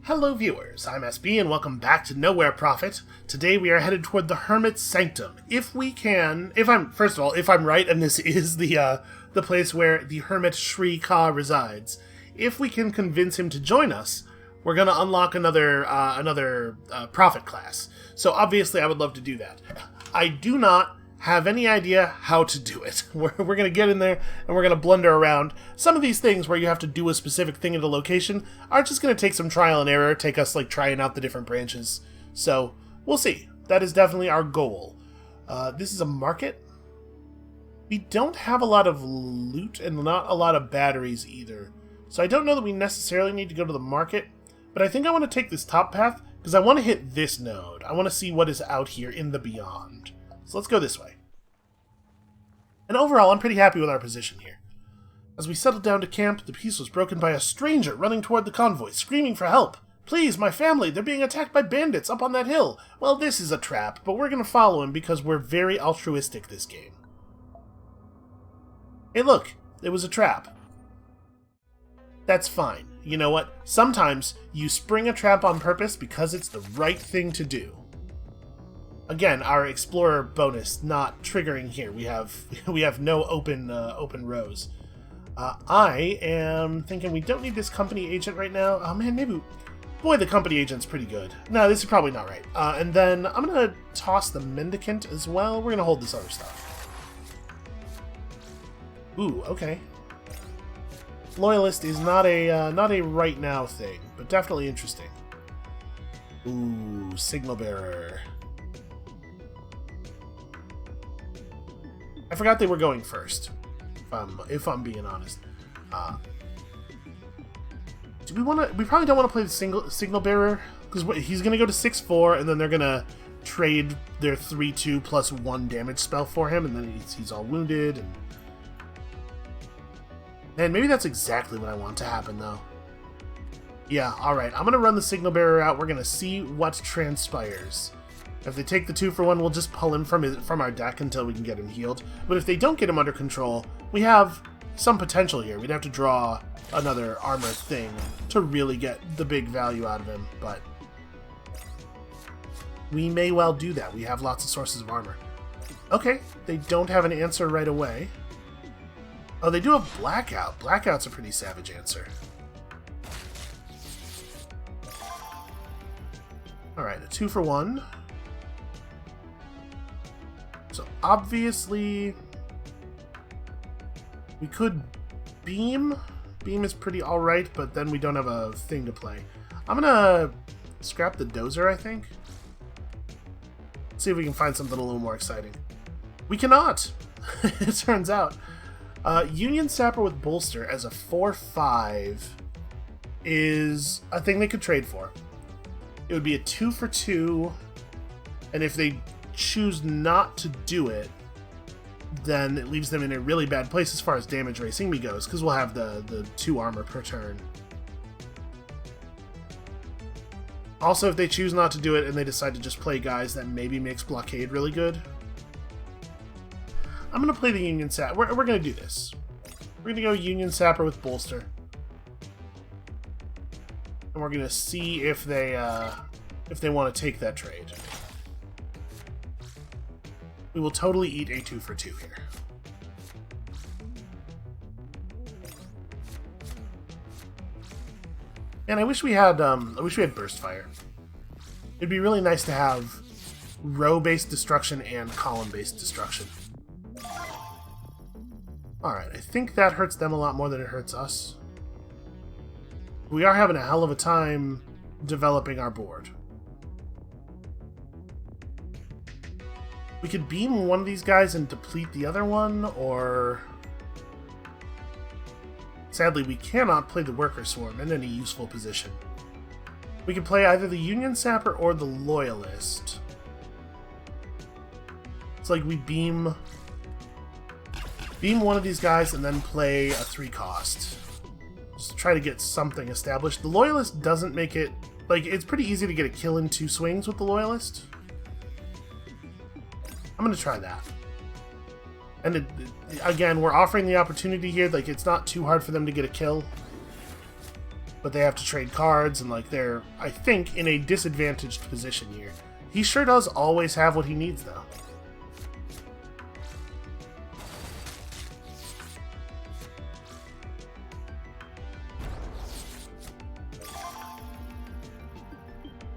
Hello viewers, I'm SB and welcome back to Nowhere Prophet. Today we are headed toward the Hermit's sanctum. If I'm right and this is the place where the Hermit Shri Ka resides, if we can convince him to join us, we're going to unlock another Prophet class. So obviously I would love to do that. I do not have any idea how to do it. We're going to get in there and we're going to blunder around. Some of these things where you have to do a specific thing at a location are just going to take some trial and error, take us like trying out the different branches. So we'll see. That is definitely our goal. This is a market. We don't have a lot of loot and not a lot of batteries either. So I don't know that we necessarily need to go to the market, but I think I want to take this top path because I want to hit this node. I want to see what is out here in the beyond. So let's go this way. And overall, I'm pretty happy with our position here. As we settled down to camp, the peace was broken by a stranger running toward the convoy, screaming for help. Please, my family, they're being attacked by bandits up on that hill. Well, this is a trap, but we're going to follow him because we're very altruistic this game. Hey look, it was a trap. That's fine. You know what? Sometimes you spring a trap on purpose because it's the right thing to do. Again, our explorer bonus not triggering here. We have no open rows. I am thinking we don't need this company agent right now. Oh man, maybe. Boy, the company agent's pretty good. No, this is probably not right. And then I'm gonna toss the mendicant as well. We're gonna hold this other stuff. Ooh, okay. Loyalist is not a right now thing, but definitely interesting. Ooh, signal bearer. I forgot they were going first, if I'm being honest. Do we want to? We probably don't want to play the signal bearer because he's going to go to 6/4, and then they're going to trade their 3/2 plus 1 damage spell for him, and then he's all wounded. And maybe that's exactly what I want to happen, though. Yeah, all right. I'm going to run the signal bearer out. We're going to see what transpires. If they take the 2-for-1, we'll just pull him from our deck until we can get him healed. But if they don't get him under control, we have some potential here. We'd have to draw another armor thing to really get the big value out of him, but we may well do that. We have lots of sources of armor. Okay, they don't have an answer right away. Oh, they do have Blackout. Blackout's a pretty savage answer. Alright, a 2-for-1. So obviously, we could beam. Beam is pretty alright, but then we don't have a thing to play. I'm gonna scrap the dozer, I think. See if we can find something a little more exciting. We cannot! It turns out. Union Sapper with Bolster as a 4/5 is a thing they could trade for. It would be a 2-for-2, and if they choose not to do it, then it leaves them in a really bad place as far as damage racing me goes, because we'll have the 2 armor per turn. Also, if they choose not to do it and they decide to just play guys, that maybe makes Blockade really good. I'm going to play the Union Sapper. We're going to do this. We're going to go Union Sapper with Bolster. And we're going to see if they want to take that trade. We will totally eat a 2-for-2 here. And I wish we had burst fire. It'd be really nice to have row-based destruction and column-based destruction. Alright, I think that hurts them a lot more than it hurts us. We are having a hell of a time developing our board. We could beam one of these guys and deplete the other one, or... Sadly, we cannot play the Worker Swarm in any useful position. We could play either the Union Sapper or the Loyalist. It's like we beam one of these guys and then play a 3-cost. Just to try to get something established. The Loyalist doesn't make it... Like, it's pretty easy to get a kill in 2 swings with the Loyalist. I'm going to try that. And again, we're offering the opportunity here. Like, it's not too hard for them to get a kill. but they have to trade cards, and like they're, I think, in a disadvantaged position here. He sure does always have what he needs, though.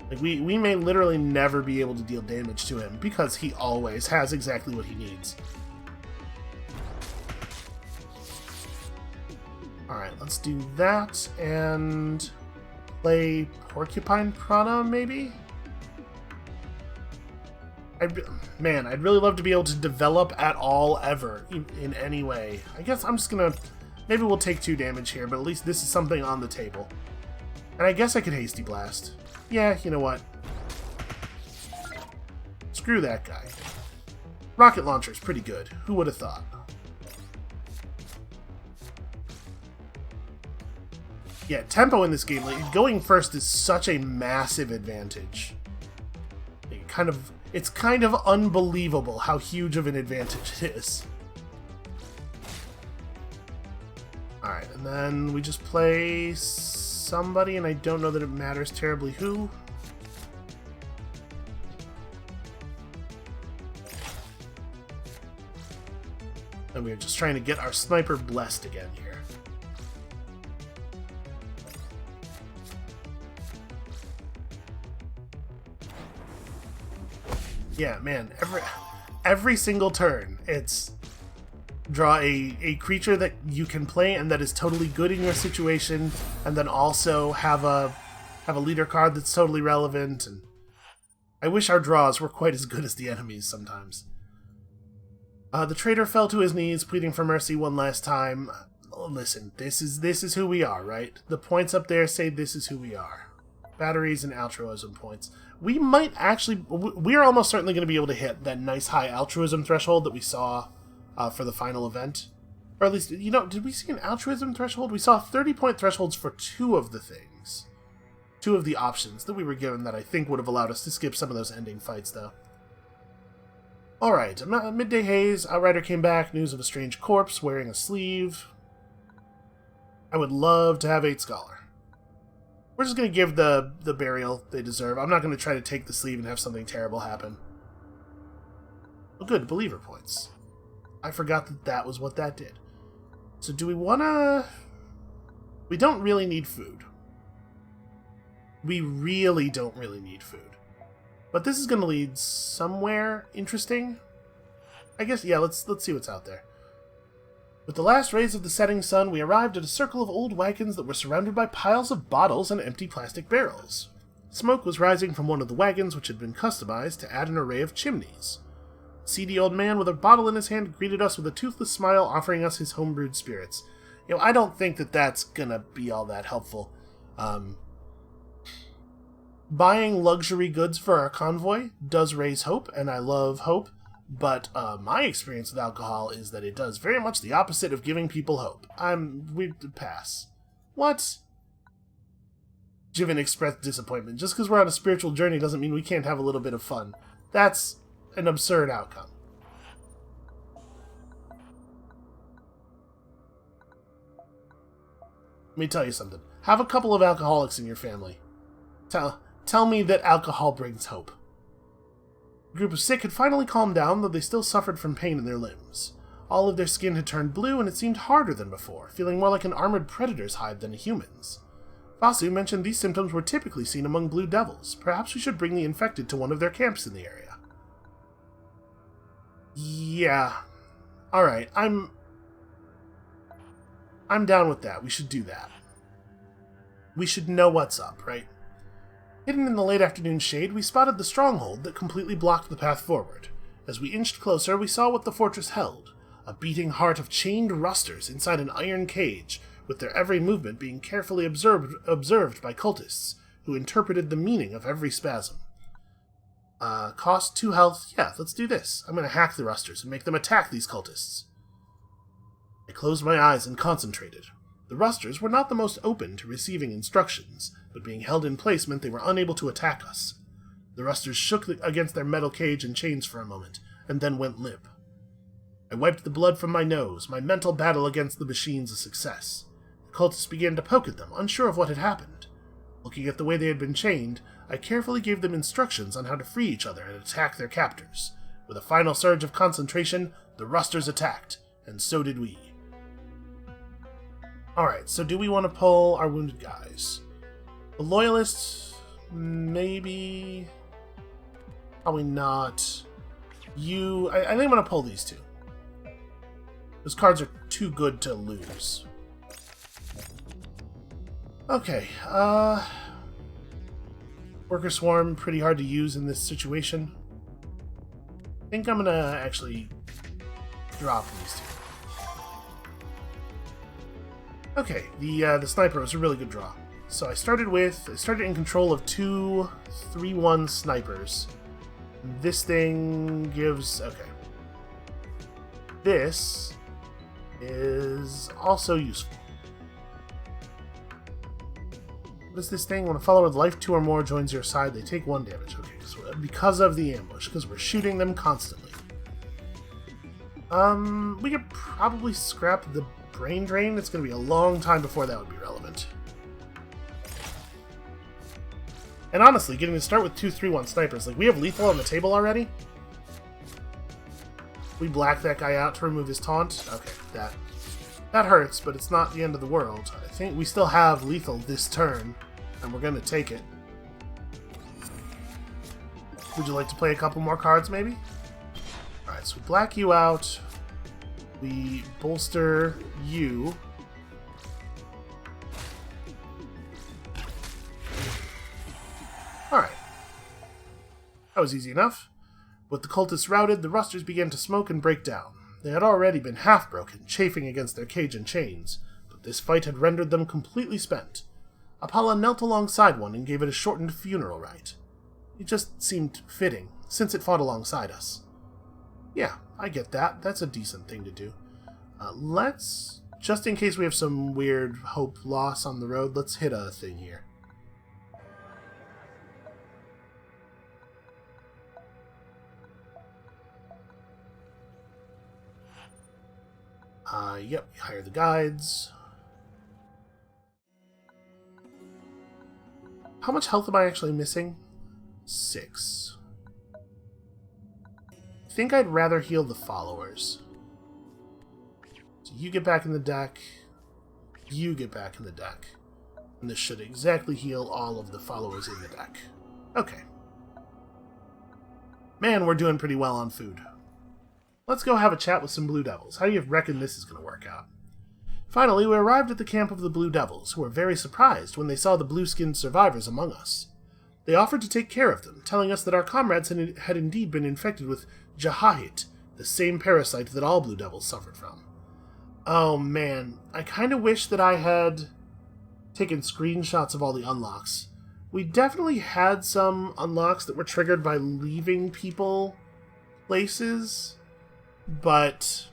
Like, we may literally never be able to deal damage to him because he always has exactly what he needs. Alright, let's do that and play Porcupine Prana, maybe? Man, I'd really love to be able to develop at all, ever, in any way. I guess I'm just gonna... Maybe we'll take 2 damage here, but at least this is something on the table. And I guess I could Hasty Blast. Yeah, you know what? Screw that guy. Rocket Launcher's pretty good. Who would have thought? Yeah, tempo in this game, like, going first is such a massive advantage. It's kind of unbelievable how huge of an advantage it is. Alright, and then we just play somebody, and I don't know that it matters terribly who. And we're just trying to get our sniper blessed again here. Yeah, man, every single turn, it's draw a creature that you can play and that is totally good in your situation, and then also have a leader card that's totally relevant. And I wish our draws were quite as good as the enemies sometimes. The traitor fell to his knees, pleading for mercy one last time. Listen, this is who we are, right? The points up there say this is who we are. Batteries and altruism points. We might actually... We're almost certainly going to be able to hit that nice high altruism threshold that we saw for the final event. Or at least, you know, did we see an altruism threshold? We saw 30-point thresholds for 2 of the things. 2 of the options that we were given that I think would have allowed us to skip some of those ending fights, though. Alright, midday haze. Outrider came back. News of a strange corpse wearing a sleeve. I would love to have 8 Scholar. We're just going to give the burial they deserve. I'm not going to try to take the sleeve and have something terrible happen. Oh, good. Believer points. I forgot that that was what that did. So do we want to... We don't really need food. We really don't really need food. But this is going to lead somewhere interesting. I guess, yeah, let's see what's out there. With the last rays of the setting sun, we arrived at a circle of old wagons that were surrounded by piles of bottles and empty plastic barrels. Smoke was rising from one of the wagons, which had been customized to add an array of chimneys. A seedy old man with a bottle in his hand greeted us with a toothless smile, offering us his homebrewed spirits. You know, I don't think that that's gonna be all that helpful. Buying luxury goods for our convoy does raise hope, and I love hope. But my experience with alcohol is that it does very much the opposite of giving people hope. We pass. What? Jiven expressed disappointment. Just because we're on a spiritual journey doesn't mean we can't have a little bit of fun. That's an absurd outcome. Let me tell you something. Have a couple of alcoholics in your family. Tell me that alcohol brings hope. The group of sick had finally calmed down, though they still suffered from pain in their limbs. All of their skin had turned blue, and it seemed harder than before, feeling more like an armored predator's hide than a human's. Vasu mentioned these symptoms were typically seen among blue devils. Perhaps we should bring the infected to one of their camps in the area. Yeah. Alright, I'm down with that. We should do that. We should know what's up, right? Hidden in the late afternoon shade, we spotted the Stronghold that completely blocked the path forward. As we inched closer, we saw what the fortress held. A beating heart of chained rusters inside an iron cage, with their every movement being carefully observed by cultists, who interpreted the meaning of every spasm. Cost 2 health. Yeah, let's do this. I'm going to hack the rusters and make them attack these cultists. I closed my eyes and concentrated. The rusters were not the most open to receiving instructions, but being held in place meant they were unable to attack us. The rusters shook against their metal cage and chains for a moment, and then went limp. I wiped the blood from my nose, my mental battle against the machines a success. The cultists began to poke at them, unsure of what had happened. Looking at the way they had been chained, I carefully gave them instructions on how to free each other and attack their captors. With a final surge of concentration, the rusters attacked, and so did we. Alright, so do we want to pull our wounded guys? The loyalists, maybe... Probably not. I think I'm going to pull these two. Those cards are too good to lose. Okay, Worker Swarm, pretty hard to use in this situation. I think I'm gonna actually drop these two. Okay, the sniper was a really good draw. So I started in control of two 3-1 snipers. This thing gives... okay. This is also useful. What is this thing? When a follower with life 2 or more joins your side, they take 1 damage. Okay, so because of the ambush, because we're shooting them constantly. We could probably scrap the brain drain. It's going to be a long time before that would be relevant. And honestly, getting to start with 2 3-1 snipers, like, we have lethal on the table already. We black that guy out to remove his taunt. Okay, that hurts, but it's not the end of the world. I think we still have lethal this turn, and we're going to take it. Would you like to play a couple more cards, maybe? Alright, so we black you out. We bolster you. Alright. That was easy enough. With the cultists routed, the rusters began to smoke and break down. They had already been half broken, chafing against their cage and chains, but this fight had rendered them completely spent. Apollo knelt alongside one and gave it a shortened funeral rite. It just seemed fitting, since it fought alongside us. Yeah, I get that. That's a decent thing to do. Let's, just in case we have some weird hope loss on the road, let's hit a thing here. Yep, hire the guides. How much health am I actually missing? 6. I think I'd rather heal the followers. So you get back in the deck. You get back in the deck. And this should exactly heal all of the followers in the deck. Okay. Man, we're doing pretty well on food. Let's go have a chat with some Blue Devils. How do you reckon this is going to work out? Finally, we arrived at the camp of the Blue Devils, who were very surprised when they saw the blue-skinned survivors among us. They offered to take care of them, telling us that our comrades had indeed been infected with Jahahit, the same parasite that all Blue Devils suffered from. Oh man, I kind of wish that I had taken screenshots of all the unlocks. We definitely had some unlocks that were triggered by leaving people places, but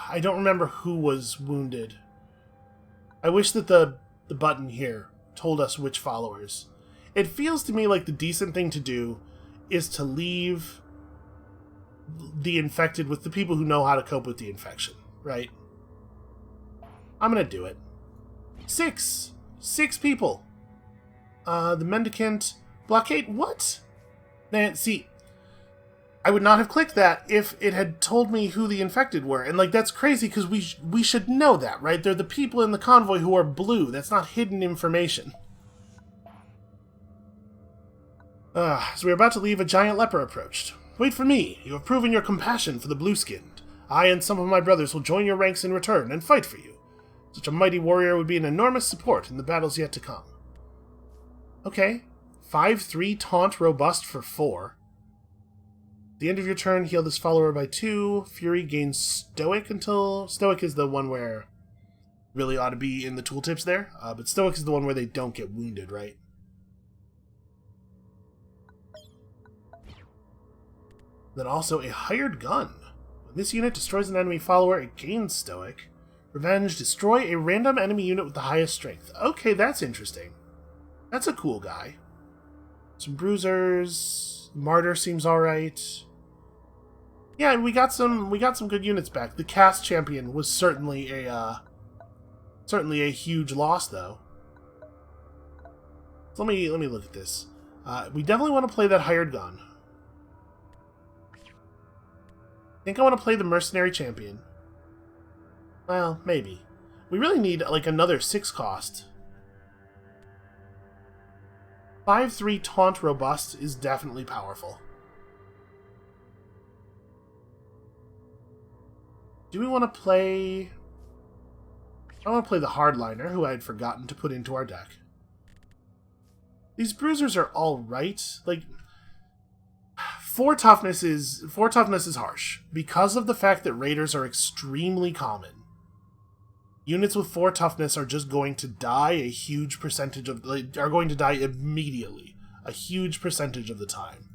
I don't remember who was wounded. I wish that the button here told us which followers. It feels to me like the decent thing to do is to leave the infected with the people who know how to cope with the infection, right? I'm gonna do it. 6 people. The mendicant blockade. What? Man, see, I would not have clicked that if it had told me who the infected were. And, like, that's crazy because we should know that, right? They're the people in the convoy who are blue. That's not hidden information. As we were about to leave, a giant leper approached. Wait for me. You have proven your compassion for the blue-skinned. I and some of my brothers will join your ranks in return and fight for you. Such a mighty warrior would be an enormous support in the battles yet to come. Okay. 5/3 taunt robust for 4. At the end of your turn, heal this follower by 2. Fury gains Stoic until... Stoic is the one where... really ought to be in the tooltips there. But Stoic is the one where they don't get wounded, right? Then also a hired gun. When this unit destroys an enemy follower, it gains Stoic. Revenge, destroy a random enemy unit with the highest strength. Okay, that's interesting. That's a cool guy. Some bruisers. Martyr seems alright. Yeah, and we got some good units back. The cast champion was certainly a huge loss, though. So let me look at this. We definitely want to play that hired gun. I think I want to play the mercenary champion. Well, maybe. We really need like another 6 cost. 5-3 taunt robust is definitely powerful. Do we want to play... I want to play the hardliner, who I had forgotten to put into our deck. These bruisers are alright. Like, 4 toughness is harsh. Because of the fact that raiders are extremely common. Units with 4 toughness are just going to die a huge percentage of... are going to die immediately. A huge percentage of the time.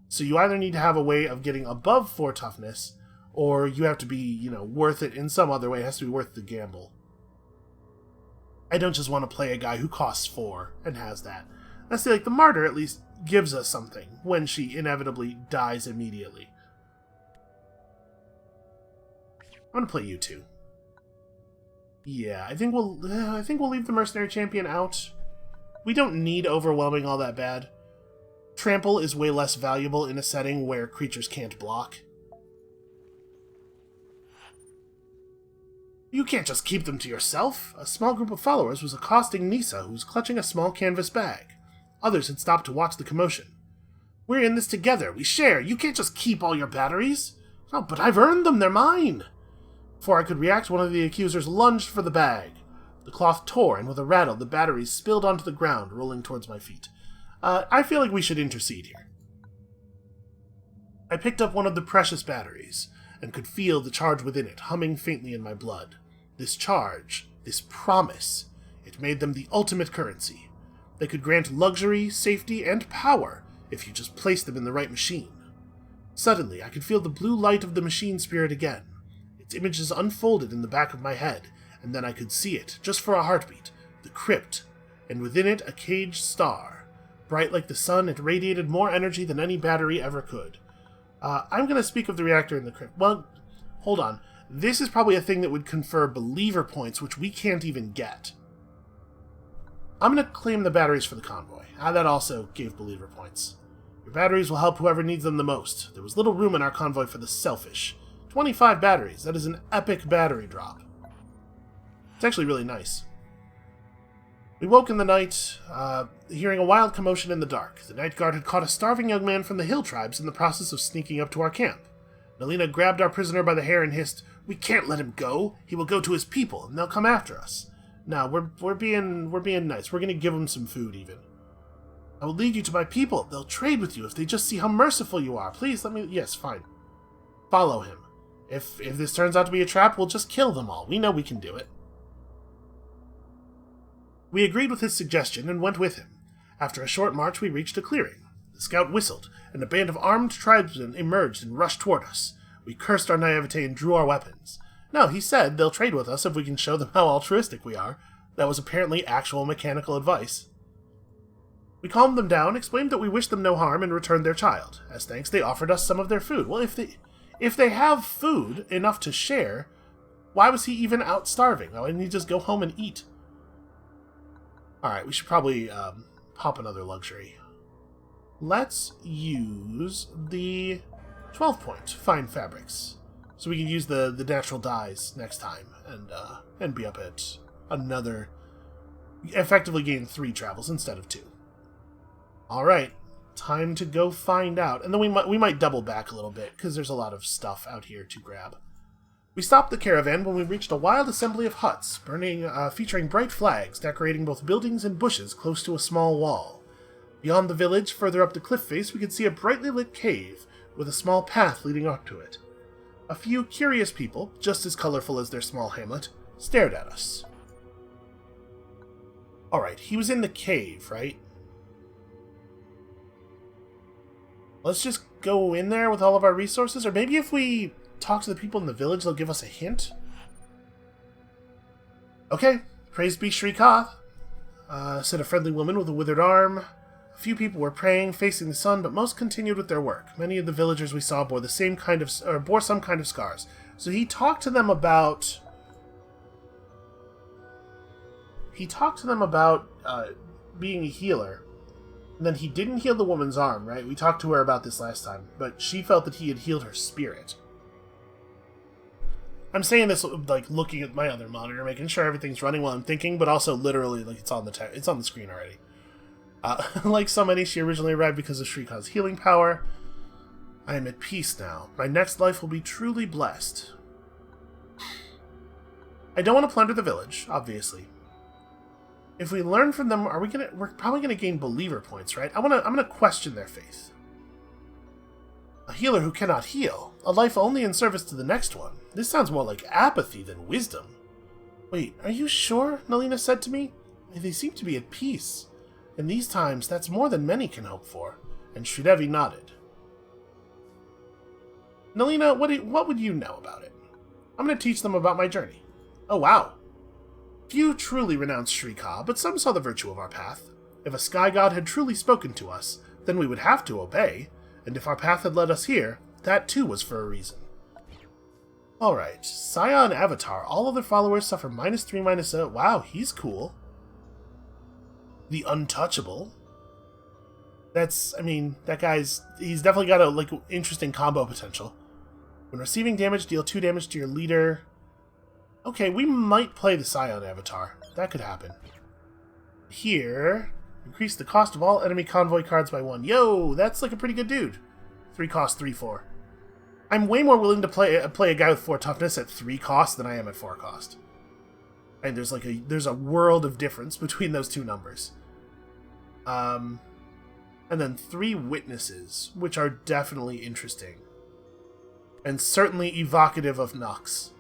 So you either need to have a way of getting above 4 toughness, or you have to be, you know, worth it in some other way. It has to be worth the gamble. I don't just want to play a guy who costs 4 and has that. I see, like, the martyr at least gives us something when she inevitably dies immediately. I'm going to play you 2. Yeah, I think we'll leave the mercenary champion out. We don't need overwhelming all that bad. Trample is way less valuable in a setting where creatures can't block. You can't just keep them to yourself. A small group of followers was accosting Nisa, who was clutching a small canvas bag. Others had stopped to watch the commotion. We're in this together. We share. You can't just keep all your batteries. Oh, but I've earned them. They're mine. Before I could react, one of the accusers lunged for the bag. The cloth tore, and with a rattle, the batteries spilled onto the ground, rolling towards my feet. I feel like we should intercede here. I picked up one of the precious batteries, and could feel the charge within it humming faintly in my blood. This charge, this promise, it made them the ultimate currency. They could grant luxury, safety, and power if you just placed them in the right machine. Suddenly, I could feel the blue light of the machine spirit again. Its images unfolded in the back of my head, and then I could see it, just for a heartbeat, the crypt, and within it a caged star. Bright like the sun, it radiated more energy than any battery ever could. I'm going to speak of the reactor in the crypt. Well, hold on. This is probably a thing that would confer believer points, which we can't even get. I'm going to claim the batteries for the convoy. That also gave believer points. Your batteries will help whoever needs them the most. There was little room in our convoy for the selfish. 25 batteries. That is an epic battery drop. It's actually really nice. We woke in the night, hearing a wild commotion in the dark. The night guard had caught a starving young man from the hill tribes in the process of sneaking up to our camp. Nelina grabbed our prisoner by the hair and hissed, "We can't let him go. He will go to his people, and they'll come after us." No, we're being nice. We're gonna give him some food, even. "I will lead you to my people. They'll trade with you if they just see how merciful you are. Please let me..." Yes, fine. Follow him. If this turns out to be a trap, we'll just kill them all. We know we can do it. We agreed with his suggestion and went with him. After a short march, we reached a clearing. The scout whistled, and a band of armed tribesmen emerged and rushed toward us. We cursed our naivete and drew our weapons. No, he said they'll trade with us if we can show them how altruistic we are. That was apparently actual mechanical advice. We calmed them down, explained that we wished them no harm, and returned their child. As thanks, they offered us some of their food. Well, if they have food enough to share, why was he even out starving? Why didn't he just go home and eat? Alright, we should probably pop another luxury. Let's use the 12 point fine fabrics. So we can use the natural dyes next time and be up at another... effectively gain 3 travels instead of 2. Alright, time to go find out. And then we might double back a little bit, because there's a lot of stuff out here to grab. We stopped the caravan when we reached a wild assembly of huts, featuring bright flags decorating both buildings and bushes close to a small wall. Beyond the village, further up the cliff face, we could see a brightly lit cave, with a small path leading up to it. A few curious people, just as colorful as their small hamlet, stared at us. Alright, he was in the cave, right? Let's just go in there with all of our resources, or maybe if we talk to the people in the village, they'll give us a hint. Okay, praise be Shri Ka, said a friendly woman with a withered arm. A A few people were praying, facing the sun, but most continued with their work. Many of the villagers we saw bore some kind of scars. So he talked to them about... being a healer. And then he didn't heal the woman's arm, right? We talked to her about this last time, but she felt that he had healed her spirit. I'm saying this like looking at my other monitor, making sure everything's running while I'm thinking, but also literally like it's on the screen already. Like so many, she originally arrived because of Shrika's healing power. I am at peace now. My next life will be truly blessed. I don't want to plunder the village, obviously. If we learn from them, we're probably gonna gain believer points, right? I'm gonna question their faith. A healer who cannot heal. A life only in service to the next one. This sounds more like apathy than wisdom. Wait, are you sure? Nalina said to me. They seem to be at peace. In these times, that's more than many can hope for. And Sridevi nodded. Nalina, what would you know about it? I'm going to teach them about my journey. Oh, wow. Few truly renounced Shrika, but some saw the virtue of our path. If a sky god had truly spoken to us, then we would have to obey. And if our path had led us here, that too was for a reason. Alright, Scion Avatar. All other followers suffer -3/-0. Wow, he's cool. The Untouchable. He's definitely got a, interesting combo potential. When receiving damage, deal 2 damage to your leader. Okay, we might play the Scion Avatar. That could happen. Here, increase the cost of all enemy convoy cards by 1. Yo, that's like a pretty good dude. 3 cost, 3/4. I'm way more willing to play a guy with 4 toughness at 3 cost than I am at 4 cost. And there's a world of difference between those two numbers. And then 3 witnesses, which are definitely interesting. And certainly evocative of Nux.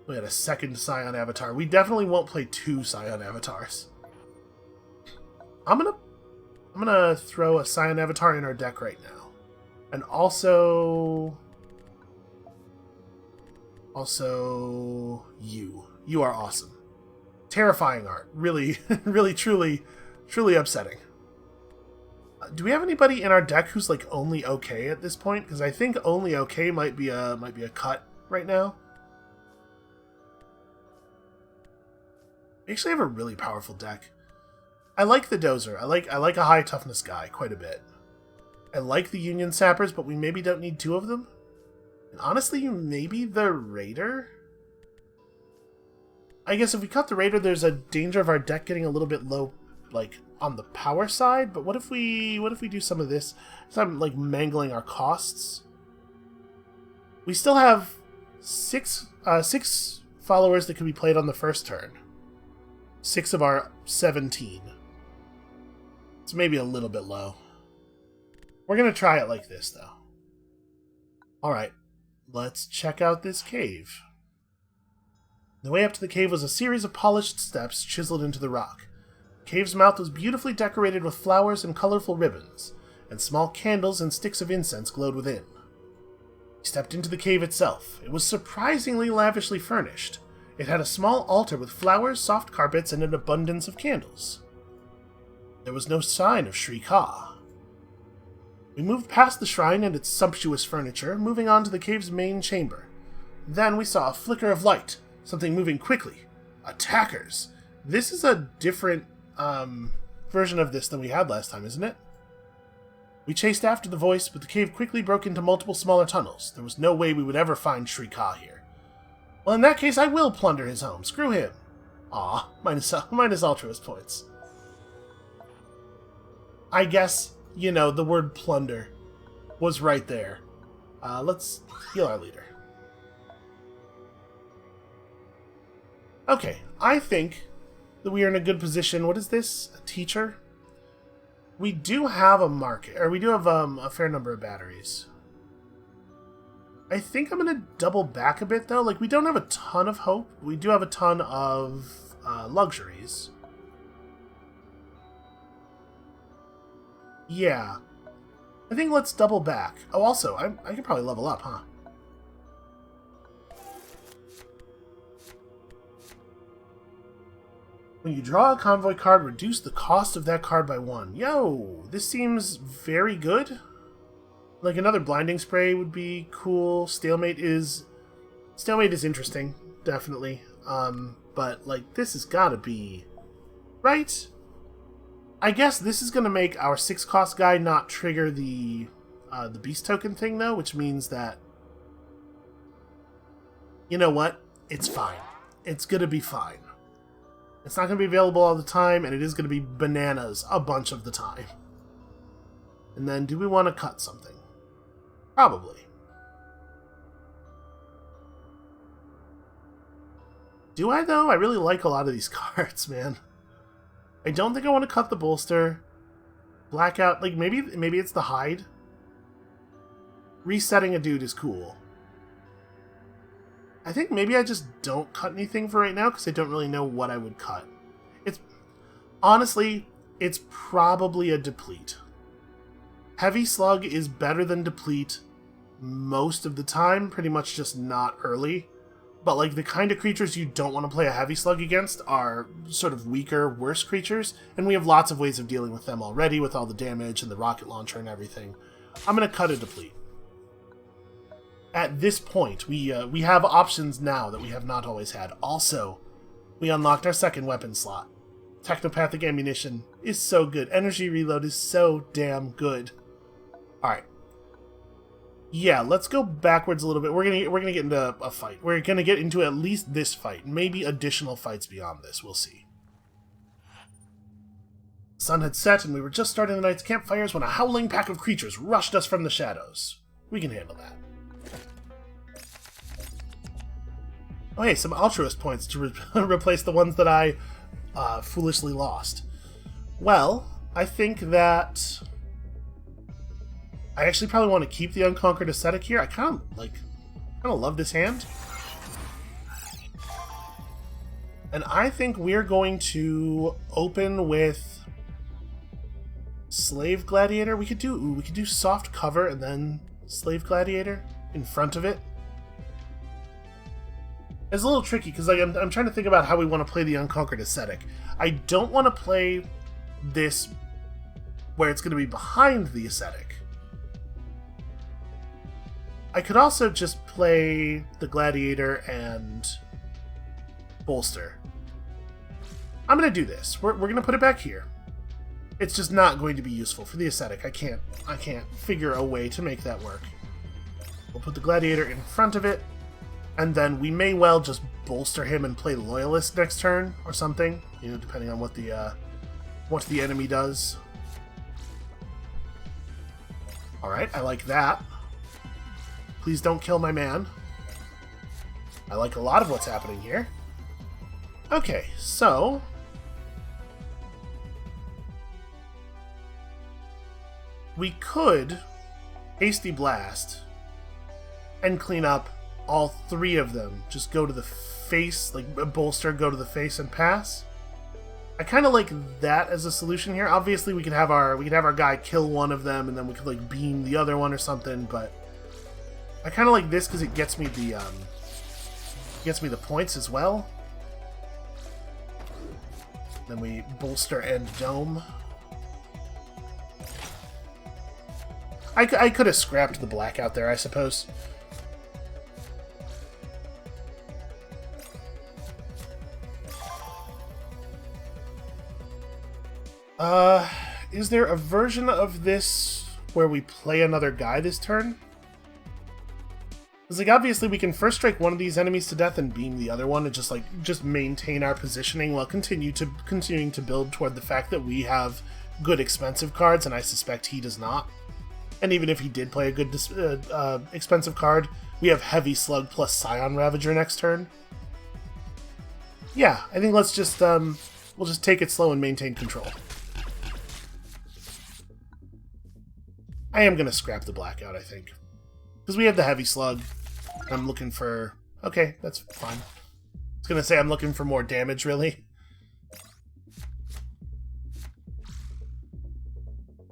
We had a second Scion Avatar. We definitely won't play 2 Scion Avatars. I'm gonna throw a Scion Avatar in our deck right now. And also you. You are awesome. Terrifying art. Really, really, truly upsetting. Do we have anybody in our deck who's like only okay at this point? Because I think only okay might be a cut right now. We actually have a really powerful deck. I like the Dozer. I like a high toughness guy quite a bit. I like the Union Sappers, but we maybe don't need 2 of them. And honestly, maybe the Raider? I guess if we cut the Raider, there's a danger of our deck getting a little bit low, like, on the power side. But what if we do some of this? So I'm, like, mangling our costs. We still have 6 followers that can be played on the first turn. 6 of our 17. It's maybe a little bit low. We're going to try it like this, though. Alright, let's check out this cave. The way up to the cave was a series of polished steps chiseled into the rock. The cave's mouth was beautifully decorated with flowers and colorful ribbons, and small candles and sticks of incense glowed within. We stepped into the cave itself. It was surprisingly lavishly furnished. It had a small altar with flowers, soft carpets, and an abundance of candles. There was no sign of Shrika. We moved past the shrine and its sumptuous furniture, moving on to the cave's main chamber. Then we saw a flicker of light, something moving quickly. Attackers! This is a different version of this than we had last time, isn't it? We chased after the voice, but the cave quickly broke into multiple smaller tunnels. There was no way we would ever find Shrika here. Well, in that case, I will plunder his home. Screw him. Aw, minus altruist points. I guess, you know, the word plunder was right there. Let's heal our leader. Okay, I think that we are in a good position. What is this? A teacher? We do have a market, or we do have a fair number of batteries. I think I'm going to double back a bit, though. Like, we don't have a ton of hope. We do have a ton of luxuries. Yeah. I think let's double back. Oh, also, I could probably level up, huh? When you draw a convoy card, reduce the cost of that card by 1. Yo, this seems very good. Like, another blinding spray would be cool. Stalemate is interesting, definitely. But, like, this has got to be... Right? I guess this is going to make our 6-cost guy not trigger the beast token thing, though, which means that... You know what? It's fine. It's going to be fine. It's not going to be available all the time, and it is going to be bananas a bunch of the time. And then, do we want to cut something? Probably. Do I, though? I really like a lot of these cards, man. I don't think I want to cut the bolster. Blackout, like, maybe it's the hide. Resetting a dude is cool. I think maybe I just don't cut anything for right now, because I don't really know what I would cut. Honestly, it's probably a deplete. Heavy Slug is better than deplete most of the time, pretty much just not early. But, like, the kind of creatures you don't want to play a Heavy Slug against are sort of weaker, worse creatures, and we have lots of ways of dealing with them already with all the damage and the rocket launcher and everything. I'm going to cut a deplete. At this point, we have options now that we have not always had. Also, we unlocked our second weapon slot. Technopathic Ammunition is so good. Energy Reload is so damn good. Alright. Yeah, let's go backwards a little bit. We're gonna get into a fight. We're gonna get into at least this fight. Maybe additional fights beyond this. We'll see. The sun had set, and we were just starting the night's campfires when a howling pack of creatures rushed us from the shadows. We can handle that. Oh, hey, some altruist points to replace the ones that I foolishly lost. Well, I think that I actually probably want to keep the Unconquered Ascetic here. I kind of love this hand. And I think we're going to open with Slave Gladiator. We could do soft cover and then Slave Gladiator in front of it. It's a little tricky because like I'm trying to think about how we want to play the Unconquered Ascetic. I don't want to play this where it's going to be behind the Ascetic. I could also just play the Gladiator and Bolster. I'm going to do this. We're going to put it back here. It's just not going to be useful for the Ascetic. I can't figure a way to make that work. We'll put the Gladiator in front of it, and then we may well just bolster him and play Loyalist next turn or something, you know, depending on what the enemy does. Alright, I like that. Please don't kill my man. I like a lot of what's happening here. Okay, so we could Hasty Blast and clean up all three of them. Just go to the face, like bolster, go to the face and pass. I kind of like that as a solution here. Obviously, we could have our guy kill one of them, and then we could like beam the other one or something. But I kind of like this because it gets me the points as well. Then we bolster and dome. I could have scrapped the blackout there, I suppose. Is there a version of this where we play another guy this turn? Because, like, obviously we can first strike one of these enemies to death and beam the other one and just maintain our positioning while continuing to build toward the fact that we have good expensive cards, and I suspect he does not. And even if he did play a good expensive card, we have Heavy Slug plus Scion Ravager next turn. Yeah, I think let's just, we'll just take it slow and maintain control. I am going to scrap the blackout, I think. Because we have the Heavy Slug. I'm looking for... Okay, that's fine. I was going to say I'm looking for more damage, really.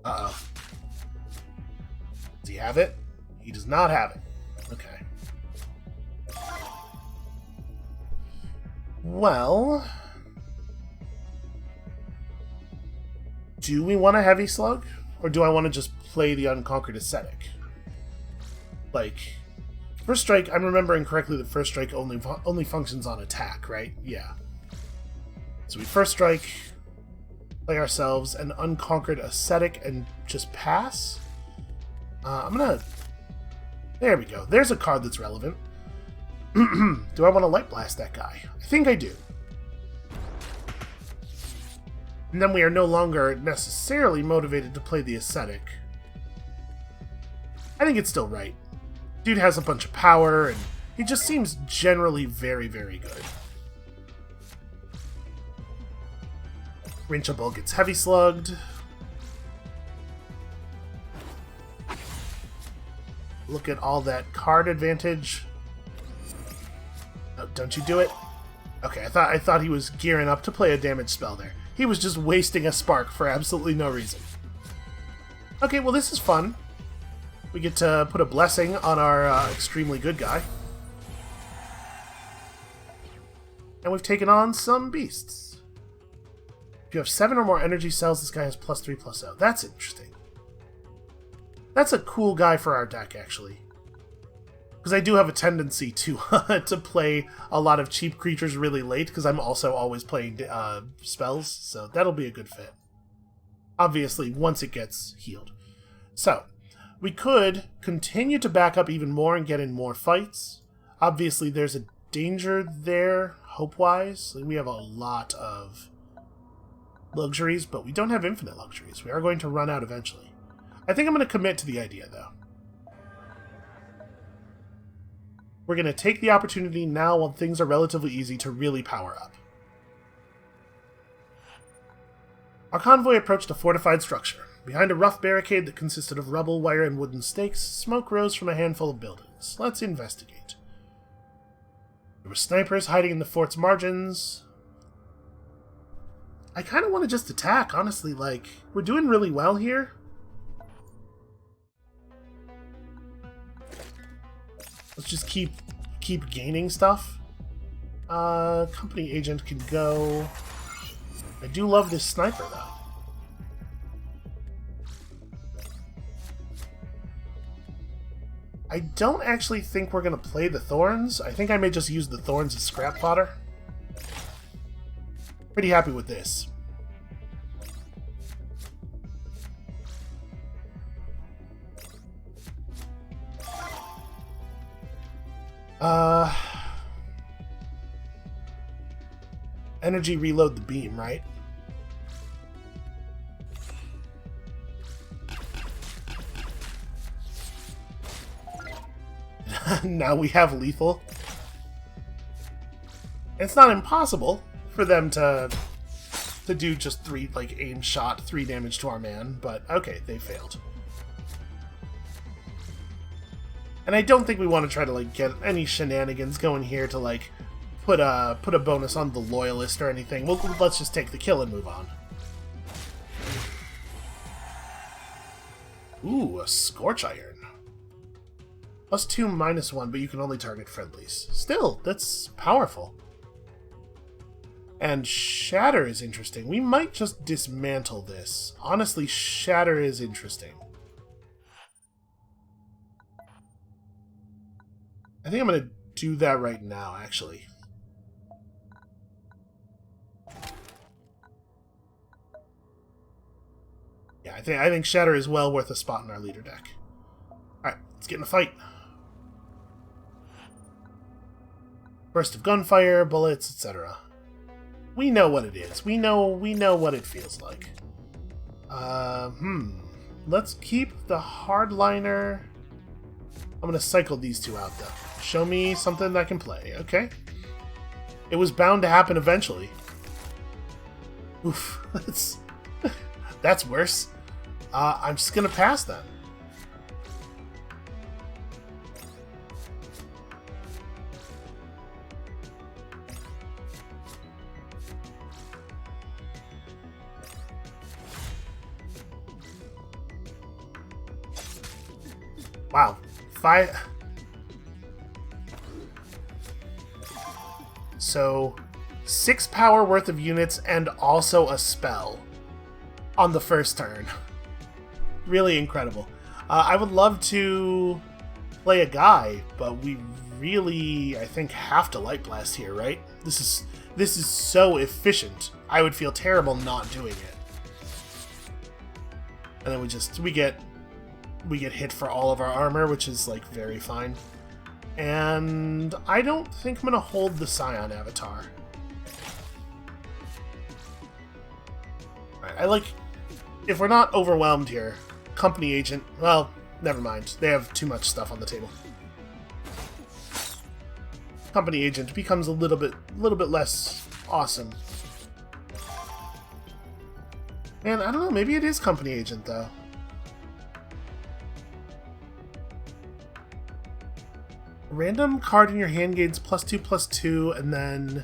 Uh-oh. Does he have it? He does not have it. Okay. Well... Do we want a heavy slug? Or do I want to just play the unconquered ascetic? Like, first strike, I'm remembering correctly that first strike only functions on attack, right? Yeah. So we first strike, play ourselves an unconquered ascetic, and just pass. I'm gonna... There we go. There's a card that's relevant. Do I want to light blast that guy? I think I do. And then we are no longer necessarily motivated to play the ascetic. I think it's still right. Dude has a bunch of power, and he just seems generally very, very good. Rinchable gets heavy slugged. Look at all that card advantage. Oh, don't you do it? Okay, I thought he was gearing up to play a damage spell there. He was just wasting a spark for absolutely no reason. Okay, well this is fun. We get to put a blessing on our extremely good guy. And we've taken on some beasts. If you have 7 or more energy cells, this guy has +3/+0. That's interesting. That's a cool guy for our deck, actually. Because I do have a tendency to to play a lot of cheap creatures really late, because I'm also always playing spells, so that'll be a good fit. Obviously, once it gets healed. So, we could continue to back up even more and get in more fights. Obviously, there's a danger there, hope-wise. We have a lot of luxuries, but we don't have infinite luxuries. We are going to run out eventually. I think I'm going to commit to the idea, though. We're going to take the opportunity now while things are relatively easy to really power up. Our convoy approached a fortified structure. Behind a rough barricade that consisted of rubble, wire, and wooden stakes, smoke rose from a handful of buildings. Let's investigate. There were snipers hiding in the fort's margins. I kind of want to just attack, honestly. Like, we're doing really well here. Let's just keep gaining stuff. Company agent can go. I do love this sniper, though. I don't actually think we're going to play the thorns. I think I may just use the thorns as scrap fodder. Pretty happy with this. Energy reload the beam, right? Now we have lethal. It's not impossible for them to do just 3, like, aim shot, 3 damage to our man, but okay, they failed. And I don't think we want to try to, like, get any shenanigans going here to, like, put a bonus on the loyalist or anything. Let's just take the kill and move on. Ooh, a Scorch Iron. +2, -1, but you can only target friendlies. Still, that's powerful. And Shatter is interesting. We might just dismantle this. Honestly, Shatter is interesting. I think I'm going to do that right now, actually. Yeah, I think Shatter is well worth a spot in our leader deck. Alright, let's get in a fight. Burst of gunfire, bullets, etc. We know what it is. We know what it feels like. Let's keep the hardliner. I'm gonna cycle these two out, though. Show me something that can play. Okay. It was bound to happen eventually. Oof. That's worse. I'm just gonna pass then. Wow. 5. So, 6 power worth of units and also a spell. on the first turn. Really incredible. I would love to play a guy, but we really, I think, have to Light Blast here, right? This is so efficient. I would feel terrible not doing it. And then we get hit for all of our armor, which is like very fine. And I don't think I'm gonna hold the Scion avatar. Alright, I like, if we're not overwhelmed here, company agent, well, never mind. They have too much stuff on the table. Company agent becomes a little bit less awesome. Man, I don't know, maybe it is company agent though. Random card in your hand gains +2/+2, and then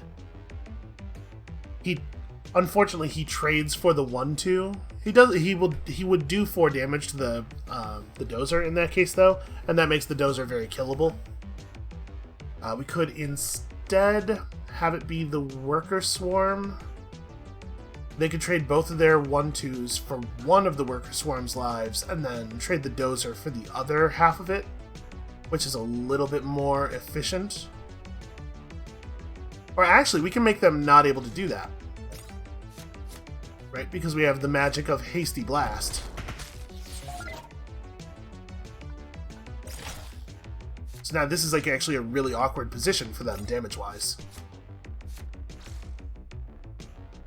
unfortunately he trades for the 1/2. He would do 4 damage to the dozer in that case though, and that makes the dozer very killable. We could instead have it be the worker swarm. They could trade both of their 1/2s for one of the worker swarm's lives, and then trade the dozer for the other half of it, which is a little bit more efficient. Or actually, we can make them not able to do that. Right? Because we have the magic of Hasty Blast. So now this is like actually a really awkward position for them damage-wise.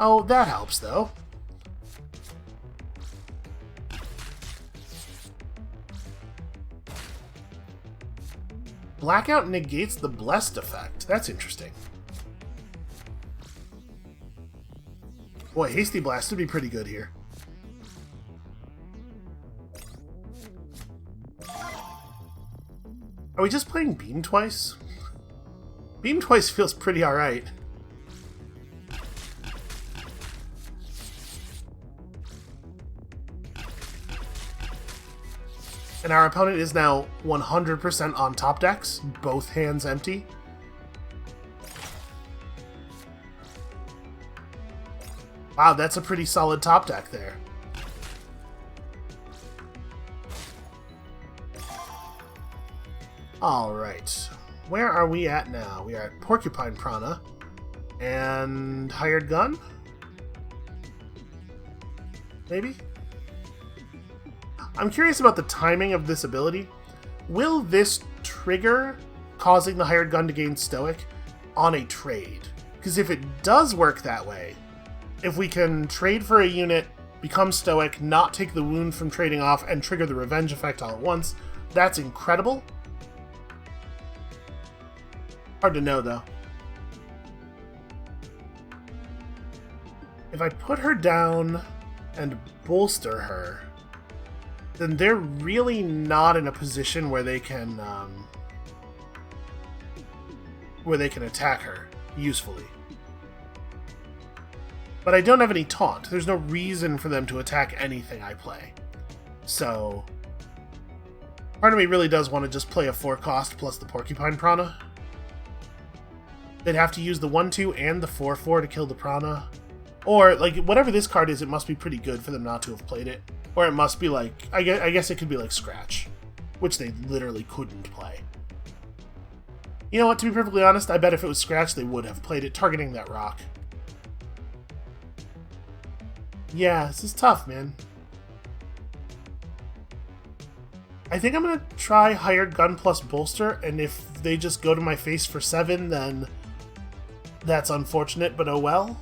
Oh, that helps though. Blackout negates the Blessed effect. That's interesting. Boy, Hasty Blast would be pretty good here. Are we just playing Beam twice? Beam twice feels pretty alright. And our opponent is now 100% on top decks, both hands empty. Wow, that's a pretty solid top deck there. Alright, where are we at now? We are at Porcupine Prana and Hired Gun? Maybe? I'm curious about the timing of this ability. Will this trigger causing the Hired Gun to gain Stoic on a trade? Because if it does work that way, if we can trade for a unit, become Stoic, not take the wound from trading off, and trigger the revenge effect all at once, that's incredible. Hard to know, though. If I put her down and bolster her, then they're really not in a position where they can attack her usefully. But I don't have any taunt. There's no reason for them to attack anything I play. So part of me really does want to just play a 4-cost plus the Porcupine Prana. They'd have to use the 1/2 and the 4/4 to kill the Prana. Or, like, whatever this card is, it must be pretty good for them not to have played it. Or it must be like, I guess it could be like Scratch, which they literally couldn't play. You know what, to be perfectly honest, I bet if it was Scratch, they would have played it, targeting that rock. Yeah, this is tough, man. I think I'm going to try Hired Gun plus Bolster, and if they just go to my face for 7, then that's unfortunate, but oh well.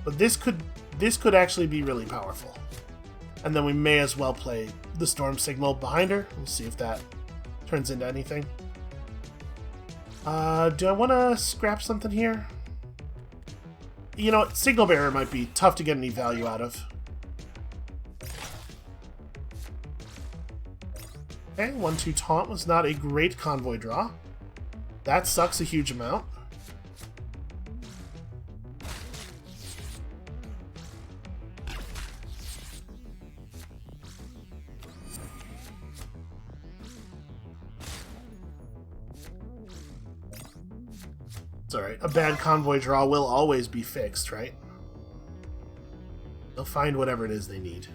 But this could actually be really powerful. And then we may as well play the Storm Signal behind her. We'll see if that turns into anything. Do I want to scrap something here? You know what? Signal Bearer might be tough to get any value out of. Okay, 1/2 Taunt was not a great convoy draw. That sucks a huge amount. It's alright. A bad convoy draw will always be fixed, right? They'll find whatever it is they need.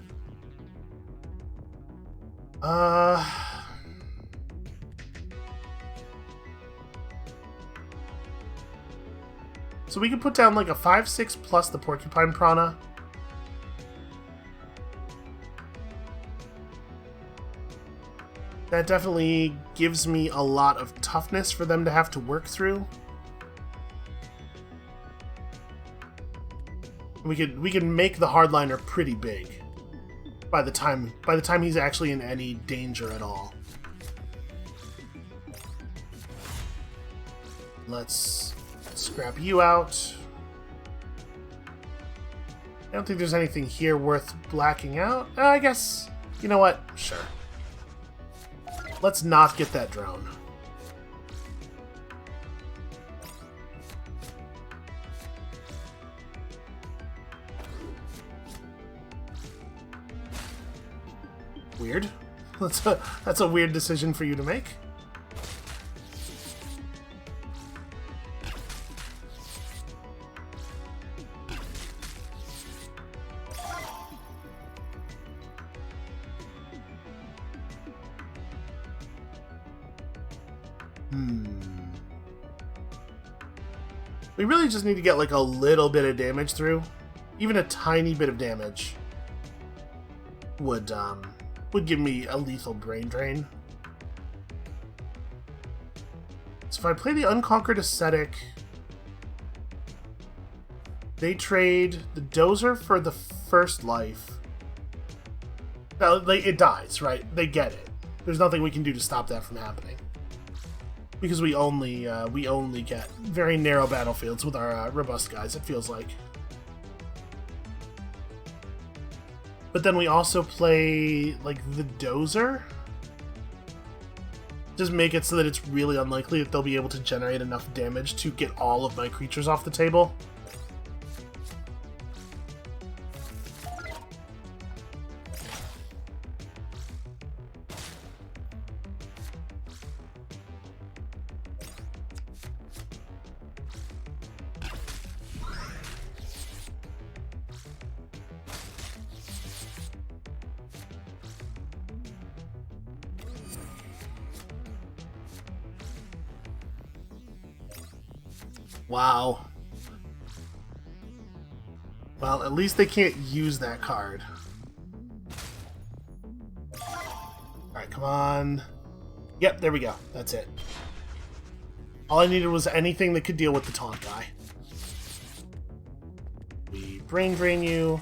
So we can put down like a 5/6 plus the porcupine prana. That definitely gives me a lot of toughness for them to have to work through. We can make the hardliner pretty big by the time he's actually in any danger at all. Let's scrap you out. I don't think there's anything here worth blacking out. I guess, you know what? Sure. Let's not get that drone. Weird. That's a weird decision for you to make. We really just need to get like a little bit of damage through. Even a tiny bit of damage would give me a lethal brain drain. So if I play the Unconquered Ascetic, they trade the Dozer for the first life. Now, it dies, right? They get it. There's nothing we can do to stop that from happening. Because we only get very narrow battlefields with our robust guys, it feels like. But then we also play, like, the Dozer. Just make it so that it's really unlikely that they'll be able to generate enough damage to get all of my creatures off the table. Wow. Well, at least they can't use that card. Alright, come on. Yep, there we go. That's it. All I needed was anything that could deal with the taunt guy. We brain drain you.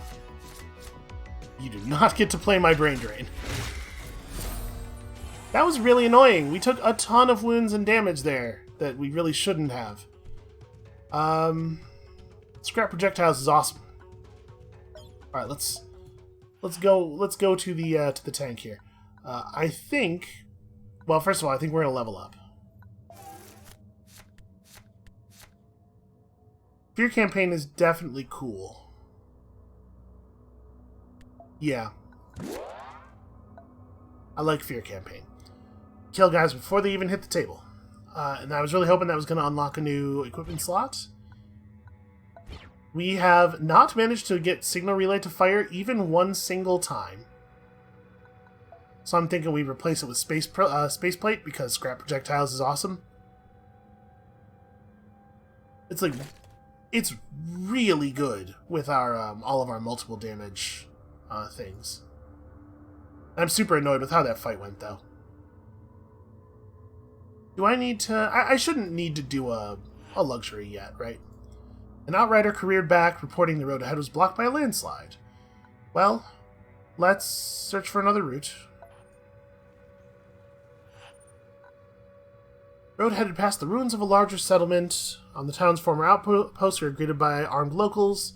You do not get to play my brain drain. That was really annoying. We took a ton of wounds and damage there that we really shouldn't have. Scrap projectiles is awesome. All right, let's go to the tank here. I think. Well, first of all, I think we're gonna level up. Fear campaign is definitely cool. Yeah, I like fear campaign. Kill guys before they even hit the table. And I was really hoping that was going to unlock a new equipment slot. We have not managed to get signal relay to fire even one single time. So I'm thinking we replace it with space plate because scrap projectiles is awesome. It's like, it's really good with our all of our multiple damage things. I'm super annoyed with how that fight went though. Do I need to... I shouldn't need to do a luxury yet, right? An outrider careered back, reporting the road ahead was blocked by a landslide. Well, let's search for another route. Road headed past the ruins of a larger settlement. On the town's former outposts, we were greeted by armed locals.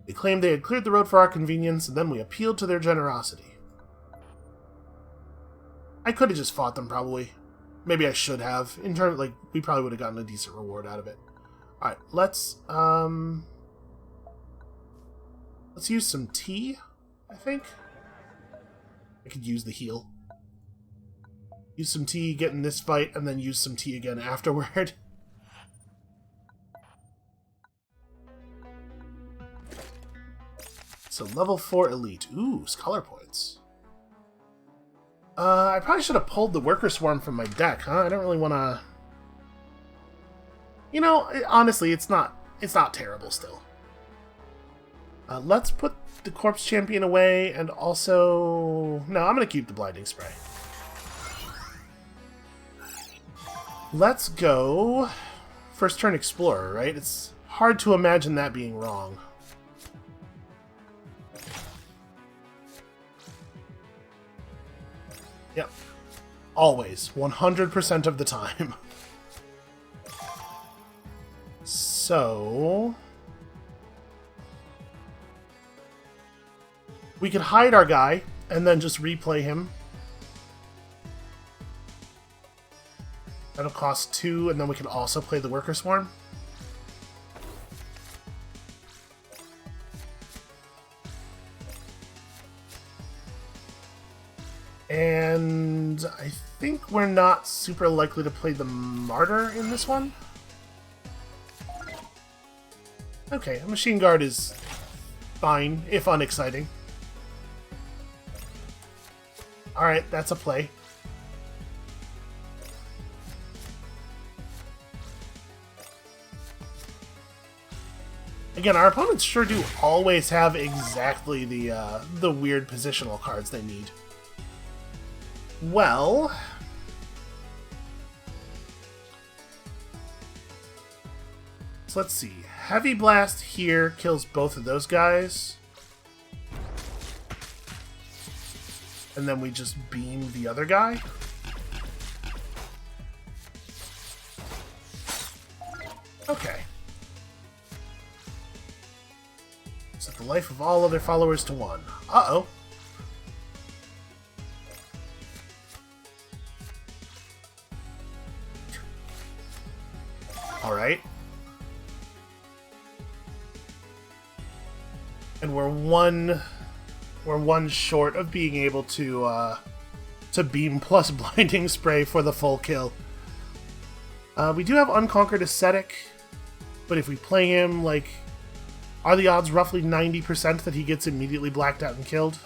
They claimed they had cleared the road for our convenience, and then we appealed to their generosity. I could have just fought them, probably. Maybe I should have. In terms, like, we probably would have gotten a decent reward out of it. Alright, let's use some tea, I think. I could use the heal. Use some tea, get in this fight, and then use some tea again afterward. So level 4 elite. Ooh, scholar points. I probably should have pulled the worker swarm from my deck, huh? I don't really want to... You know, honestly, it's not terrible still. Let's put the corpse champion away, and also... No, I'm going to keep the blinding spray. Let's go... First turn explorer, right? It's hard to imagine that being wrong. Yep. Always. 100% of the time. So... we could hide our guy, and then just replay him. That'll cost 2, and then we can also play the worker swarm. And I think we're not super likely to play the martyr in this one. Okay, a machine guard is fine, if unexciting. Alright, that's a play. Again, our opponents sure do always have exactly the weird positional cards they need. Well... so let's see. Heavy Blast here kills both of those guys. And then we just beam the other guy. Okay. Set the life of all other followers to 1. Uh-oh. Alright. And we're one short of being able to beam plus blinding spray for the full kill. We do have Unconquered Ascetic, but if we play him, like, are the odds roughly 90% that he gets immediately blacked out and killed?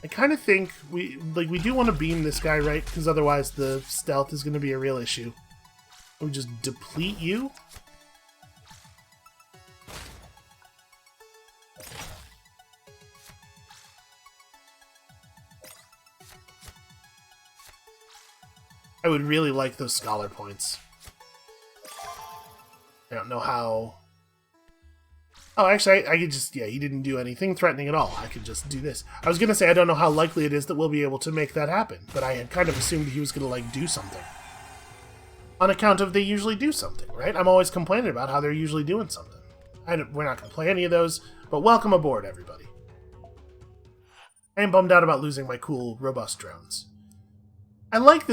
I kind of think we do want to beam this guy, right? Because otherwise the stealth is going to be a real issue. We just deplete you? I would really like those scholar points. I don't know how... Oh, actually, I could just... Yeah, he didn't do anything threatening at all. I could just do this. I was going to say, I don't know how likely it is that we'll be able to make that happen, but I had kind of assumed he was going to, like, do something. On account of they usually do something, right? I'm always complaining about how they're usually doing something. We're not going to play any of those, but welcome aboard, everybody. I am bummed out about losing my cool, robust drones. I like,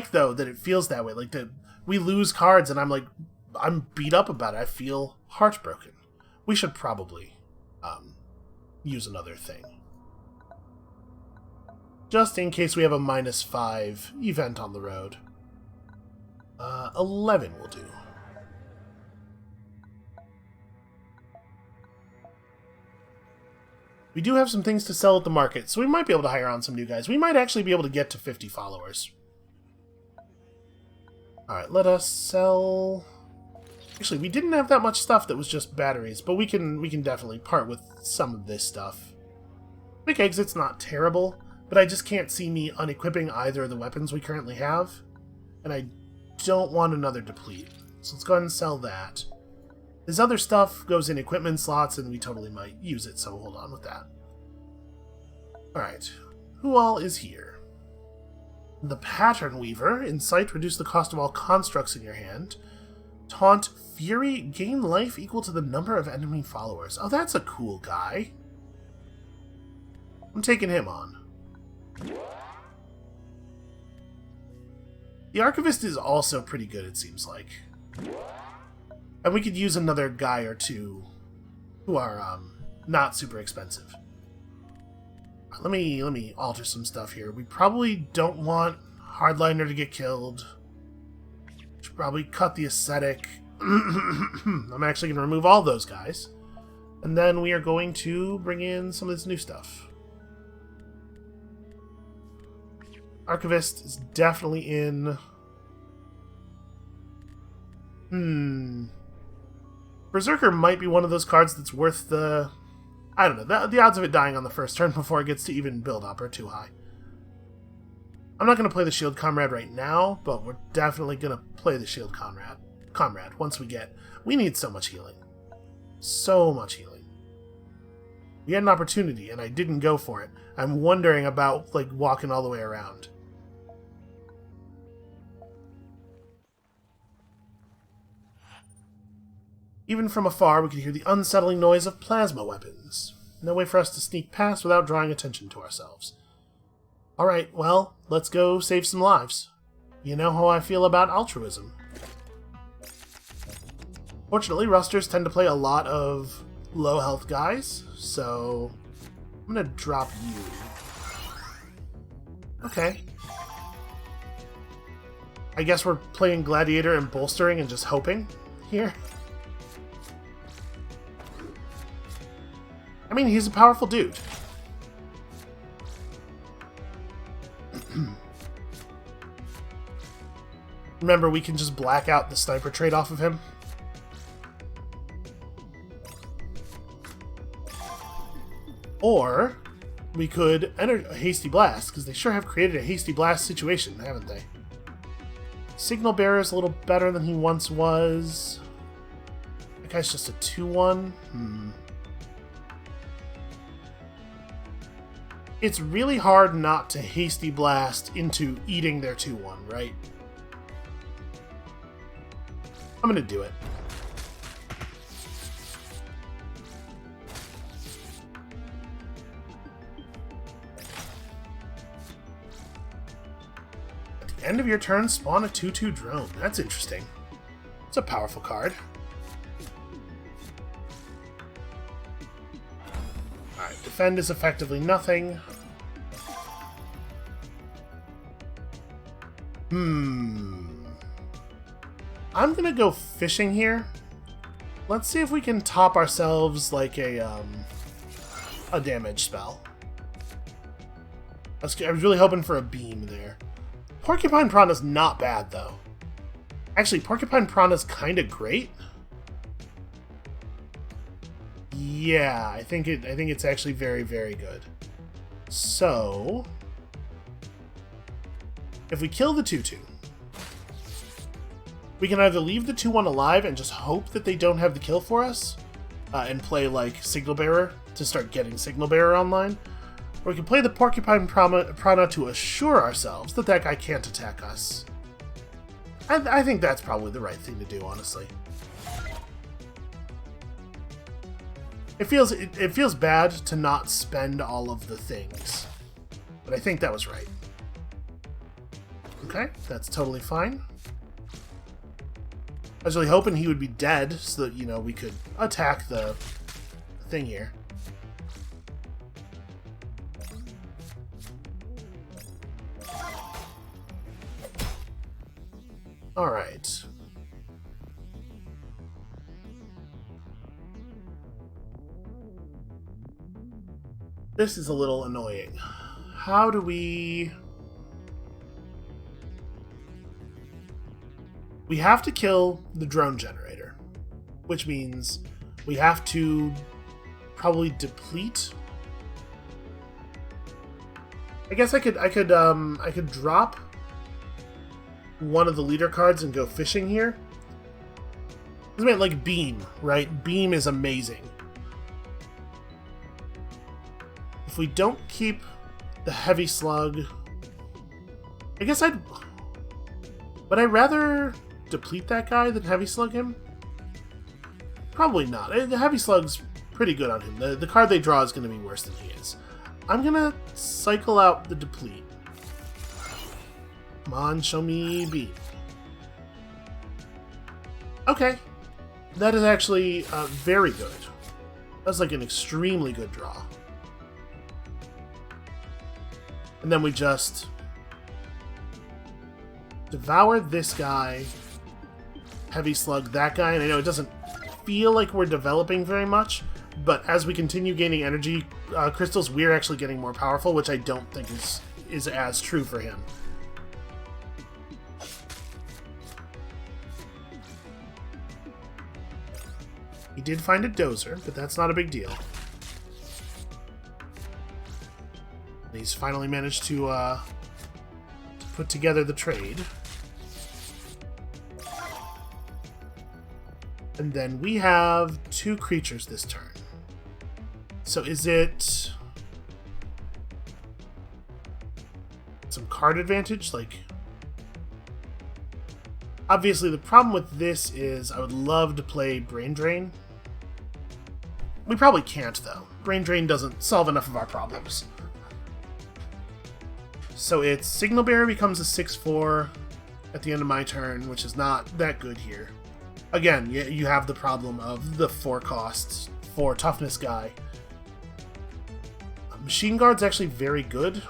though, that it feels that way. Like, that we lose cards, and I'm beat up about it. I feel heartbroken. We should probably use another thing. Just in case we have a -5 event on the road. 11 will do. We do have some things to sell at the market, so we might be able to hire on some new guys. We might actually be able to get to 50 followers. Alright, let us sell... Actually, we didn't have that much stuff that was just batteries, but we can definitely part with some of this stuff. Quick Exit's not terrible, but I just can't see me unequipping either of the weapons we currently have. And I don't want another deplete. So let's go ahead and sell that. This other stuff goes in equipment slots, and we totally might use it, so hold on with that. Alright, who all is here? The Pattern Weaver. Insight, reduce the cost of all constructs in your hand. Taunt, Fury, gain life equal to the number of enemy followers. Oh, that's a cool guy. I'm taking him on. The Archivist is also pretty good, it seems like. And we could use another guy or two who are not super expensive. Let me alter some stuff here. We probably don't want Hardliner to get killed. Should probably cut the Ascetic. I'm actually going to remove all those guys. And then we are going to bring in some of this new stuff. Archivist is definitely in. Berserker might be one of those cards that's worth the... I don't know. The odds of it dying on the first turn before it gets to even build up are too high. I'm not going to play the Shield Comrade right now, but we're definitely going to play the Shield Comrade once we get... We need so much healing. So much healing. We had an opportunity, and I didn't go for it. I'm wondering about, like, walking all the way around. Even from afar, we could hear the unsettling noise of plasma weapons. No way for us to sneak past without drawing attention to ourselves. Alright, well, let's go save some lives. You know how I feel about altruism. Fortunately, rusters tend to play a lot of low health guys, so I'm gonna drop you. Okay. I guess we're playing Gladiator and bolstering and just hoping here. I mean, he's a powerful dude. Remember, we can just black out the sniper trait off of him. Or we could enter a Hasty Blast, because they sure have created a Hasty Blast situation, haven't they? Signal Bearer is a little better than he once was. That guy's just a 2-1. It's really hard not to Hasty Blast into eating their 2-1, right? I'm gonna do it. At the end of your turn, spawn a 2-2 drone. That's interesting. It's a powerful card. Alright, defend is effectively nothing. I'm gonna go fishing here. Let's see if we can top ourselves like a damage spell. I was really hoping for a beam there. Porcupine Piranha's not bad though. Actually, Porcupine Piranha's kind of great. Yeah, I think it's actually very, very good. So, if we kill the 2-2, we can either leave the 2-1 alive and just hope that they don't have the kill for us, and play like Signal Bearer to start getting Signal Bearer online, or we can play the Porcupine Piranha to assure ourselves that that guy can't attack us. I think that's probably the right thing to do, honestly. It feels bad to not spend all of the things, but I think that was right. Okay, that's totally fine. I was really hoping he would be dead so that, you know, we could attack the thing here. Alright. This is a little annoying. How do we... We have to kill the drone generator, which means we have to probably deplete. I guess I could drop one of the leader cards and go fishing here. This meant like Beam, right? Beam is amazing. If we don't keep the heavy slug, I guess would I rather deplete that guy than heavy slug him? Probably not. The heavy slug's pretty good on him. The card they draw is going to be worse than he is. I'm going to cycle out the deplete. Come on, show me beam. Okay. That is actually very good. That's like an extremely good draw. And then we just devour this guy, heavy slug that guy, and I know it doesn't feel like we're developing very much, but as we continue gaining energy crystals, we're actually getting more powerful, which I don't think is as true for him. He did find a dozer, but that's not a big deal. And he's finally managed to put together the trade. And then we have 2 creatures this turn. So is it some card advantage? Like, obviously the problem with this is I would love to play Brain Drain. We probably can't, though. Brain Drain doesn't solve enough of our problems. So it's Signal Bearer becomes a 6/4 at the end of my turn, which is not that good here. Again, you have the problem of the 4 costs for toughness guy. Machine Guard's actually very good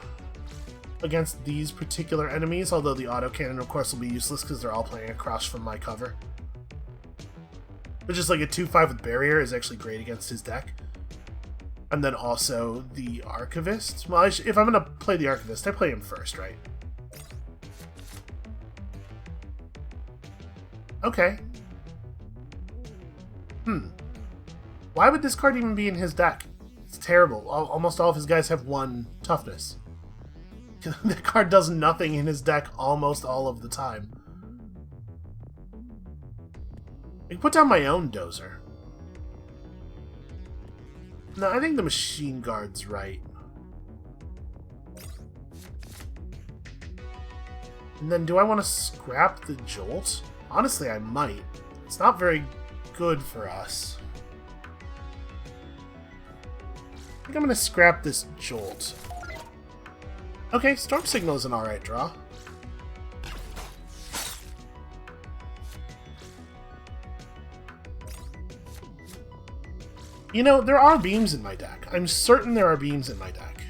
against these particular enemies, although the autocannon, of course, will be useless because they're all playing across from my cover. But just like a 2/5 with Barrier is actually great against his deck. And then also the Archivist. Well, if I'm going to play the Archivist, I play him first, right? Okay. Why would this card even be in his deck? It's terrible. Almost all of his guys have 1 toughness. The card does nothing in his deck almost all of the time. I can put down my own dozer. No, I think the Machine Guard's right. And then do I want to scrap the Jolt? Honestly, I might. It's not very good for us. I think I'm going to scrap this Jolt. Okay, Storm Signal is an alright draw. You know, there are beams in my deck. I'm certain there are beams in my deck.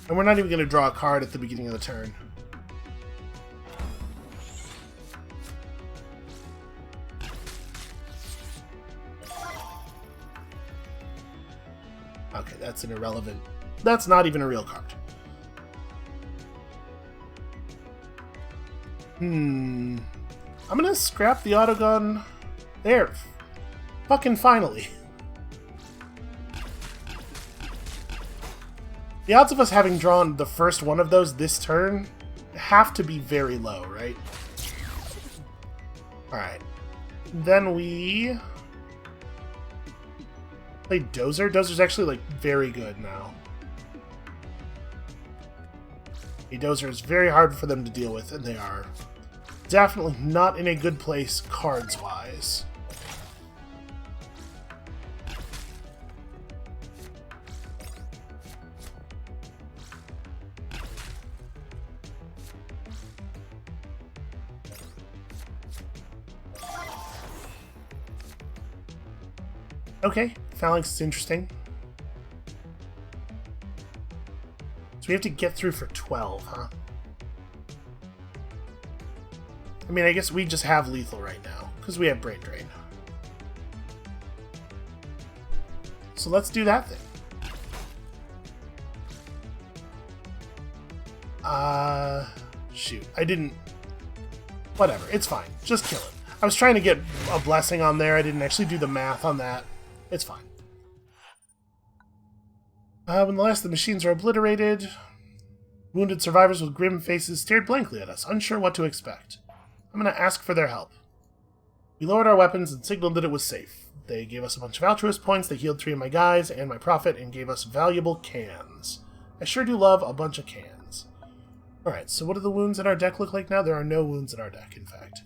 And we're not even going to draw a card at the beginning of the turn. Okay, that's an irrelevant... That's not even a real card. I'm gonna scrap the autogun. There. Fucking finally. The odds of us having drawn the first one of those this turn have to be very low, right? Alright. Then we... play Dozer. Dozer's actually, like, very good now. A Dozer is very hard for them to deal with, and they are definitely not in a good place cards-wise. Okay, Phalanx is interesting. So we have to get through for 12, huh? I mean, I guess we just have lethal right now, because we have Brain Drain. So let's do that thing. Shoot. I didn't... Whatever, it's fine. Just kill it. I was trying to get a blessing on there. I didn't actually do the math on that. It's fine. When the last of the machines are obliterated, wounded survivors with grim faces stared blankly at us, unsure what to expect. I'm going to ask for their help. We lowered our weapons and signaled that it was safe. They gave us a bunch of altruist points, they healed 3 of my guys and my prophet, and gave us valuable cans. I sure do love a bunch of cans. Alright, so what do the wounds in our deck look like now? There are no wounds in our deck, in fact.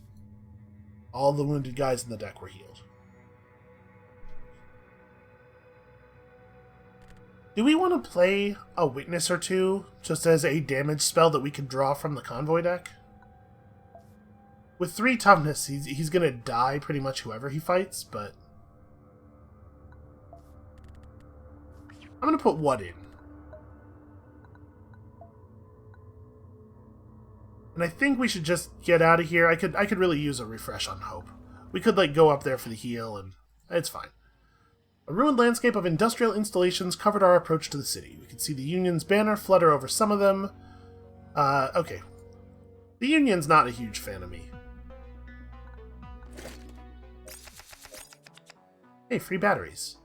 All the wounded guys in the deck were healed. Do we want to play a Witness or two, just as a damage spell that we can draw from the Convoy deck? With 3 toughness, he's going to die pretty much whoever he fights, but... I'm going to put what in? And I think we should just get out of here. I could really use a refresh on hope. We could, like, go up there for the heal, and it's fine. A ruined landscape of industrial installations covered our approach to the city. We could see the Union's banner flutter over some of them. Okay. The Union's not a huge fan of me. Hey, free batteries.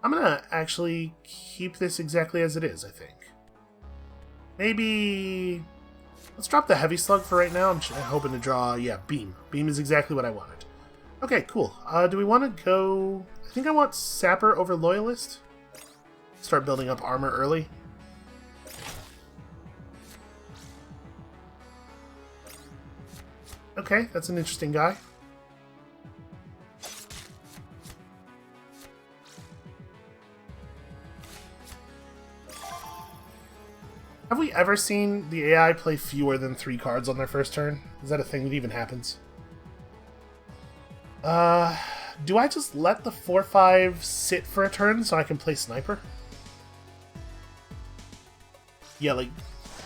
I'm gonna actually keep this exactly as it is, I think. Maybe... Let's drop the heavy slug for right now. I'm hoping to draw... Yeah, beam. Beam is exactly what I wanted. Okay, cool. Do we want to go... I think I want Sapper over Loyalist. Start building up armor early. Okay, that's an interesting guy. Have we ever seen the AI play fewer than 3 cards on their first turn? Is that a thing that even happens? Do I just let the 4/5 sit for a turn so I can play Sniper? Yeah, like,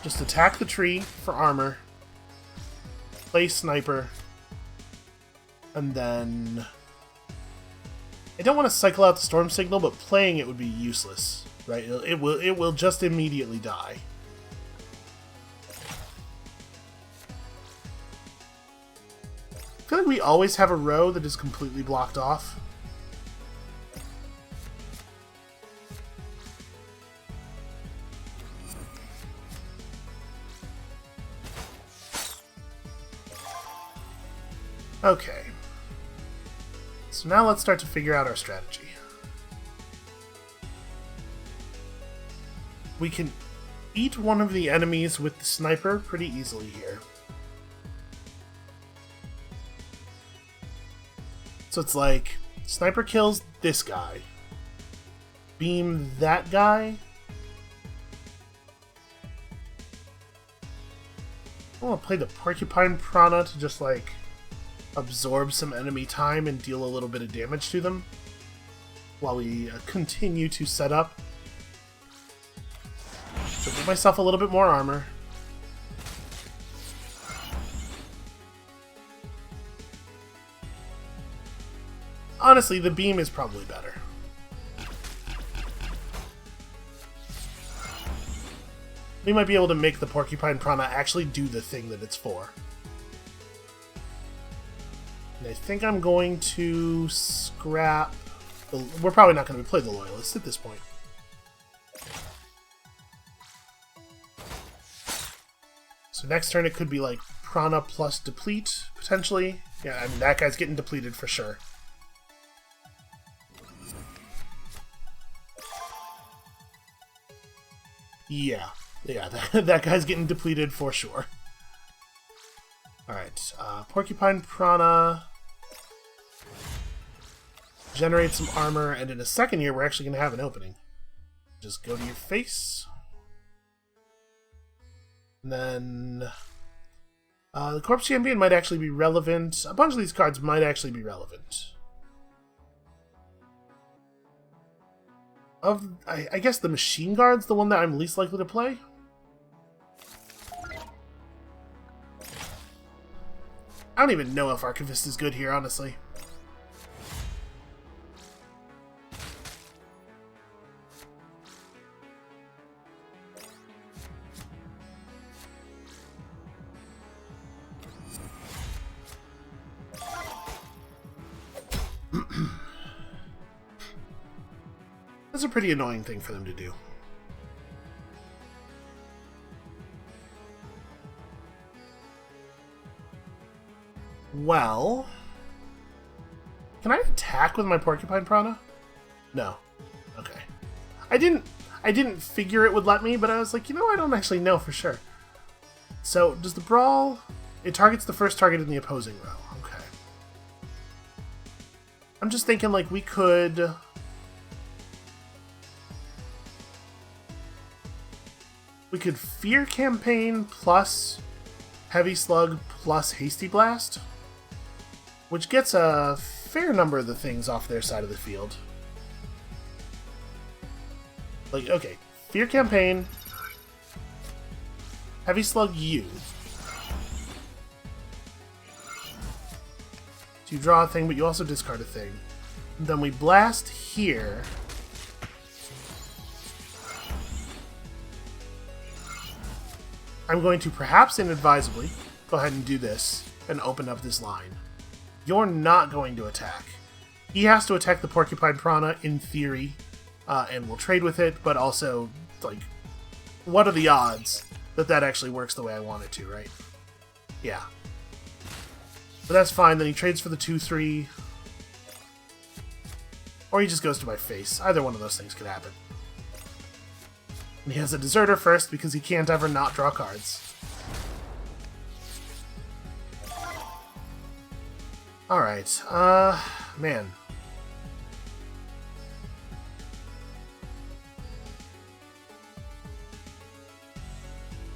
just attack the tree for armor, play Sniper, and then... I don't want to cycle out the Storm Signal, but playing it would be useless, right? It will just immediately die. I feel like we always have a row that is completely blocked off. Okay. So now let's start to figure out our strategy. We can eat one of the enemies with the sniper pretty easily here. So it's like, sniper kills this guy. Beam that guy. I want to play the Porcupine Prana to just, like, absorb some enemy time and deal a little bit of damage to them while we continue to set up. So give myself a little bit more armor. Honestly, the beam is probably better. We might be able to make the Porcupine Prana actually do the thing that it's for. And I think I'm going to scrap... We're probably not going to play the Loyalist at this point. So next turn it could be like Prana plus Deplete, potentially. Yeah, I mean, that guy's getting depleted for sure. Yeah, that guy's getting depleted for sure. Alright, Porcupine Prana. Generate some armor, and in a second here, we're actually going to have an opening. Just go to your face. And then... the Corpse Champion might actually be relevant. A bunch of these cards might actually be relevant. I guess the Machine Guard's the one that I'm least likely to play. I don't even know if Archivist is good here, honestly. That's a pretty annoying thing for them to do. Well... Can I attack with my Porcupine Prana? No. Okay. I didn't figure it would let me, but I was like, you know, I don't actually know for sure. So, does the Brawl... It targets the first target in the opposing row. Okay. I'm just thinking, like, we could... We could Fear Campaign plus Heavy Slug plus Hasty Blast, which gets a fair number of the things off their side of the field. Like, okay, Fear Campaign, Heavy Slug you, You draw a thing, but you also discard a thing. And then we blast here. I'm going to, perhaps inadvisably, go ahead and do this and open up this line. You're not going to attack. He has to attack the Porcupine Piranha, in theory, and we'll trade with it, but also, like, what are the odds that that actually works the way I want it to, right? Yeah. But that's fine, then he trades for the 2-3. Or he just goes to my face. Either one of those things could happen. And he has a Deserter first, because he can't ever not draw cards. Alright, man.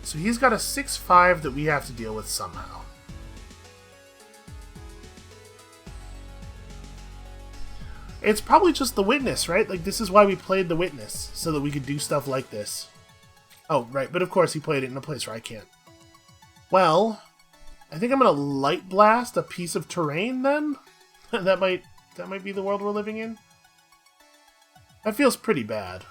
So he's got a 6-5 that we have to deal with somehow. It's probably just the Witness, right? Like, this is why we played the Witness, so that we could do stuff like this. Oh, right, but of course he played it in a place where I can't. Well, I think I'm gonna Light Blast a piece of terrain, then? that might be the world we're living in? That feels pretty bad.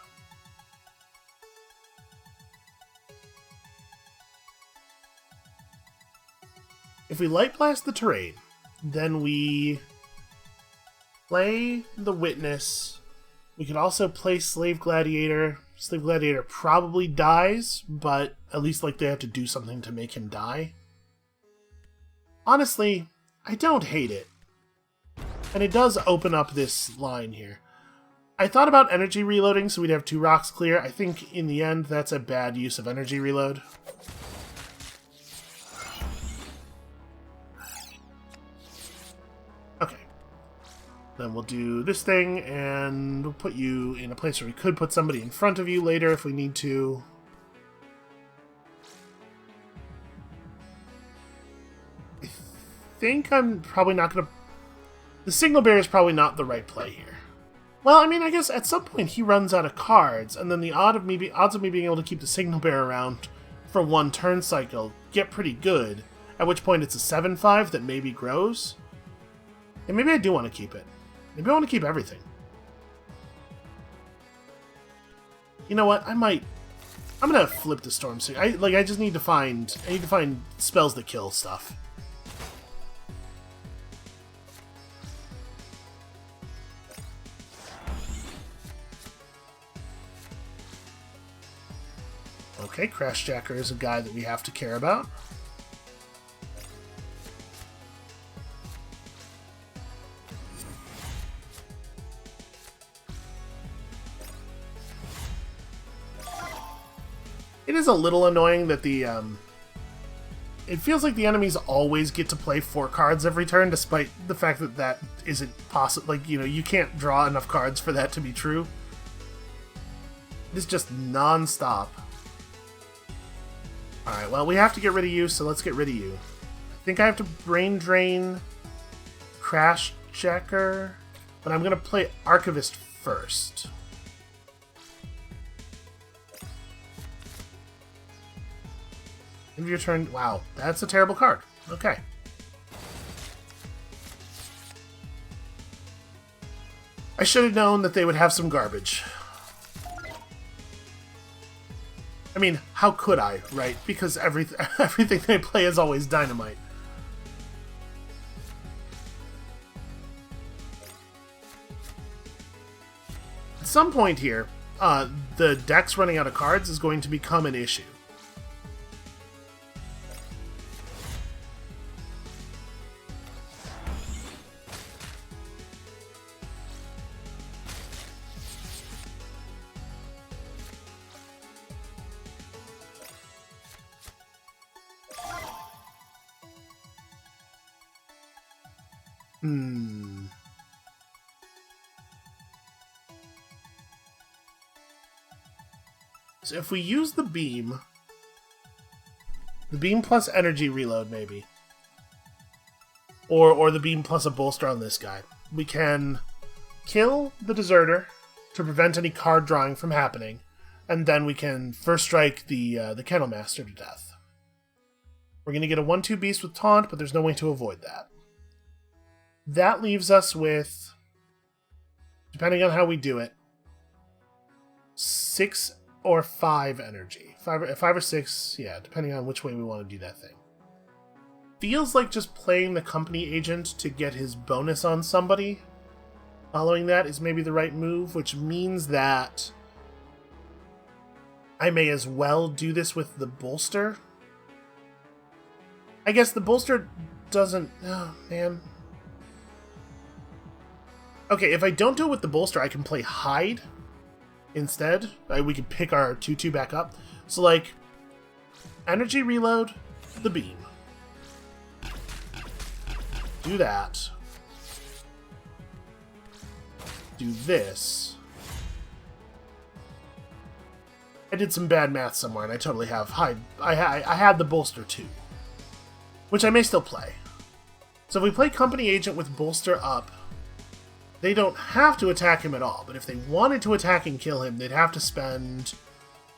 If we Light Blast the terrain, then we play the Witness. We could also play Slave Gladiator. Slave Gladiator probably dies, but at least like they have to do something to make him die. Honestly, I don't hate it. And it does open up this line here. I thought about energy reloading so we'd have 2 rocks clear. I think in the end that's a bad use of energy reload. Okay. Then we'll do this thing, and we'll put you in a place where we could put somebody in front of you later if we need to. I think I'm probably not going to... The Signal Bearer is probably not the right play here. Well, I mean, I guess at some point he runs out of cards, and then the odds of me being able to keep the Signal Bearer around for 1 turn cycle get pretty good, at which point it's a 7-5 that maybe grows. And maybe I do want to keep it. Maybe I want to keep everything. You know what? I'm gonna flip the Storm Singer. I just need to find spells that kill stuff. Okay, Crashjacker is a guy that we have to care about. It is a little annoying that the, it feels like the enemies always get to play 4 cards every turn, despite the fact that that isn't possible. Like, you know, you can't draw enough cards for that to be true. It's just non-stop. Alright, well, we have to get rid of you, so let's get rid of you. I think I have to Brain Drain Crashjacker, but I'm going to play Archivist first. End of your turn. Wow, that's a terrible card. Okay. I should have known that they would have some garbage. I mean, how could I, right? Because everything they play is always dynamite. At some point here, the deck's running out of cards is going to become an issue. So if we use the beam plus energy reload maybe, or the beam plus a bolster on this guy, we can kill the Deserter to prevent any card drawing from happening, and then we can first strike the Kennelmaster to death. We're going to get a 1/2 beast with taunt, but there's no way to avoid that. that leaves us with, depending on how we do it, 6 or 5 energy. 5 or 6, yeah, depending on which way we want to do that thing. Feels like just playing the company agent to get his bonus on somebody. Following that is maybe the right move, which means that I may as well do this with the bolster. I guess the bolster doesn't... Oh, man. Okay, if I don't do it with the bolster, I can play hide instead. We can pick our 2-2 back up. So, like, energy reload, the beam. Do that. Do this. I did some bad math somewhere, and I totally have hide. I had the bolster too, which I may still play. So if we play company agent with bolster up, they don't have to attack him at all. But if they wanted to attack and kill him, they'd have to spend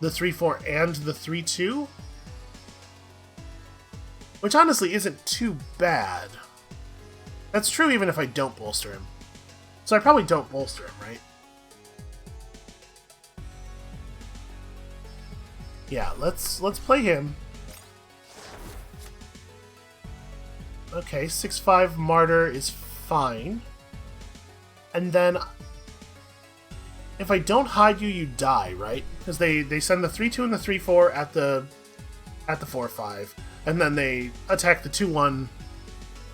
the 3-4 and the 3-2, which honestly isn't too bad. That's true even if I don't bolster him. So I probably don't bolster him, right? Yeah, let's play him. Okay, 6-5 Martyr is fine. And then if I don't hide you, you die, right? Because they send the 3-2 and the 3-4 at the 4-5, and then they attack the 2-1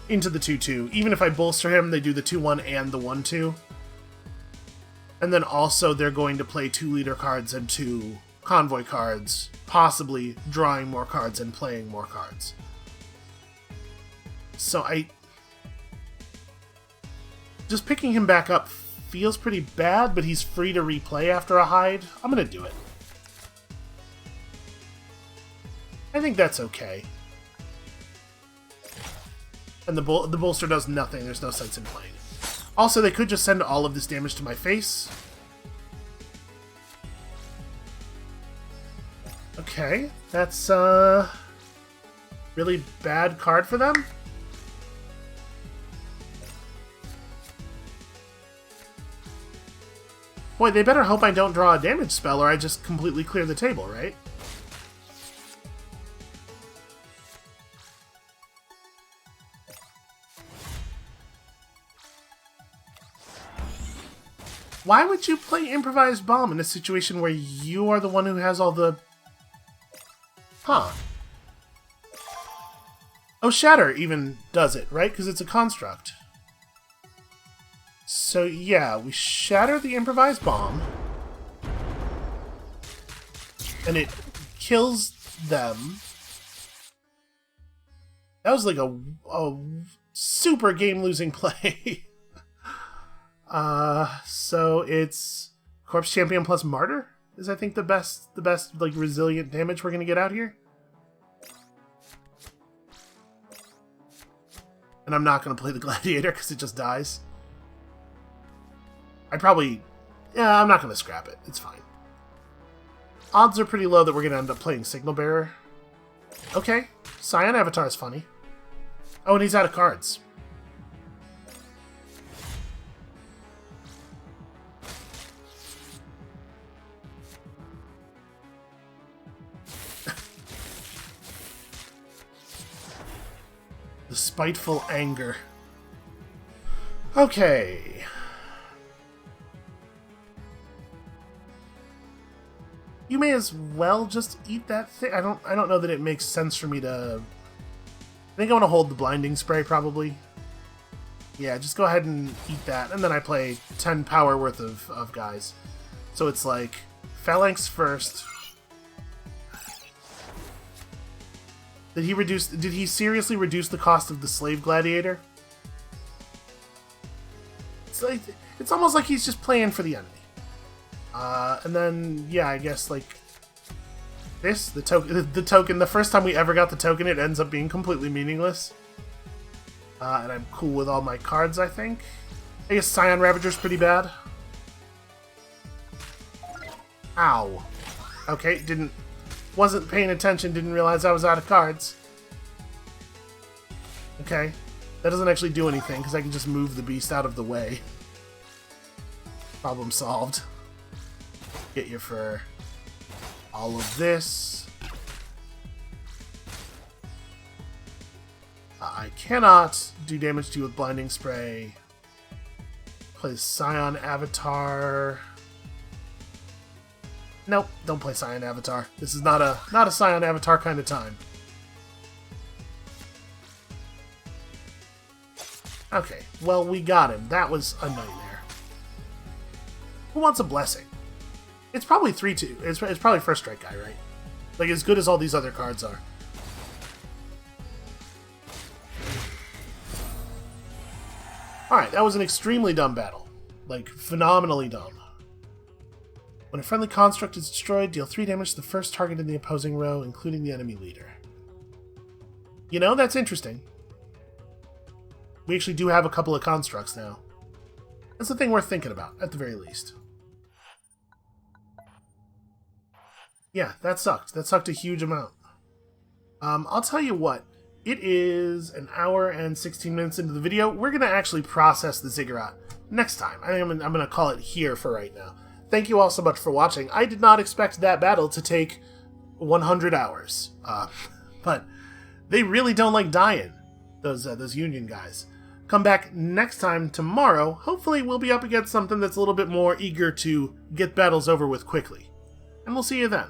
into the 2-2. Even if I bolster him, they do the 2-1 and the 1-2. And then also they're going to play 2 leader cards and 2 convoy cards, possibly drawing more cards and playing more cards. So just picking him back up feels pretty bad, but he's free to replay after a hide. I'm gonna do it. I think that's okay. And the bolster does nothing. There's no sense in playing it. Also, they could just send all of this damage to my face. Okay, that's really bad card for them. Boy, they better hope I don't draw a damage spell or I just completely clear the table, right? Why would you play Improvised Bomb in a situation where you are the one who has all the... Huh. Oh, Shatter even does it, right? Because it's a construct. So, yeah, we shatter the Improvised Bomb. And it kills them. That was like a super game-losing play. So it's Corpse Champion plus Martyr is, I think, the best like resilient damage we're gonna get out here. And I'm not gonna play the Gladiator because it just dies. I'm not gonna scrap it. It's fine. Odds are pretty low that we're gonna end up playing Signal Bearer. Okay, Scion Avatar is funny. Oh, and he's out of cards. The spiteful anger. Okay. You may as well just eat that thing. I don't know that it makes sense for me to... I think I want to hold the Blinding Spray, probably. Yeah, just go ahead and eat that. And then I play 10 power worth of guys. So it's like, Phalanx first. Did he seriously reduce the cost of the Slave Gladiator? It's almost like he's just playing for the enemy. And then, yeah, I guess, like, the token, the first time we ever got the token, it ends up being completely meaningless. And I'm cool with all my cards, I think. I guess Scion Ravager's pretty bad. Ow. Okay, wasn't paying attention, didn't realize I was out of cards. Okay. That doesn't actually do anything, because I can just move the beast out of the way. Problem solved. Get you for all of this. I cannot do damage to you with Blinding Spray. Play Scion Avatar. Nope, don't play Scion Avatar. This is not a Scion Avatar kind of time. Okay, well, we got him. That was a nightmare. Who wants a blessing? It's probably 3-2. It's probably First Strike guy, right? Like, as good as all these other cards are. Alright, that was an extremely dumb battle. Like, phenomenally dumb. When a friendly construct is destroyed, deal 3 damage to the first target in the opposing row, including the enemy leader. You know, that's interesting. We actually do have a couple of constructs now. That's the thing worth thinking about, at the very least. Yeah, that sucked. That sucked a huge amount. I'll tell you what. It is an hour and 16 minutes into the video. We're going to actually process the Ziggurat next time. I think I'm going to call it here for right now. Thank you all so much for watching. I did not expect that battle to take 100 hours. But they really don't like dying, those Union guys. Come back next time tomorrow. Hopefully we'll be up against something that's a little bit more eager to get battles over with quickly. And we'll see you then.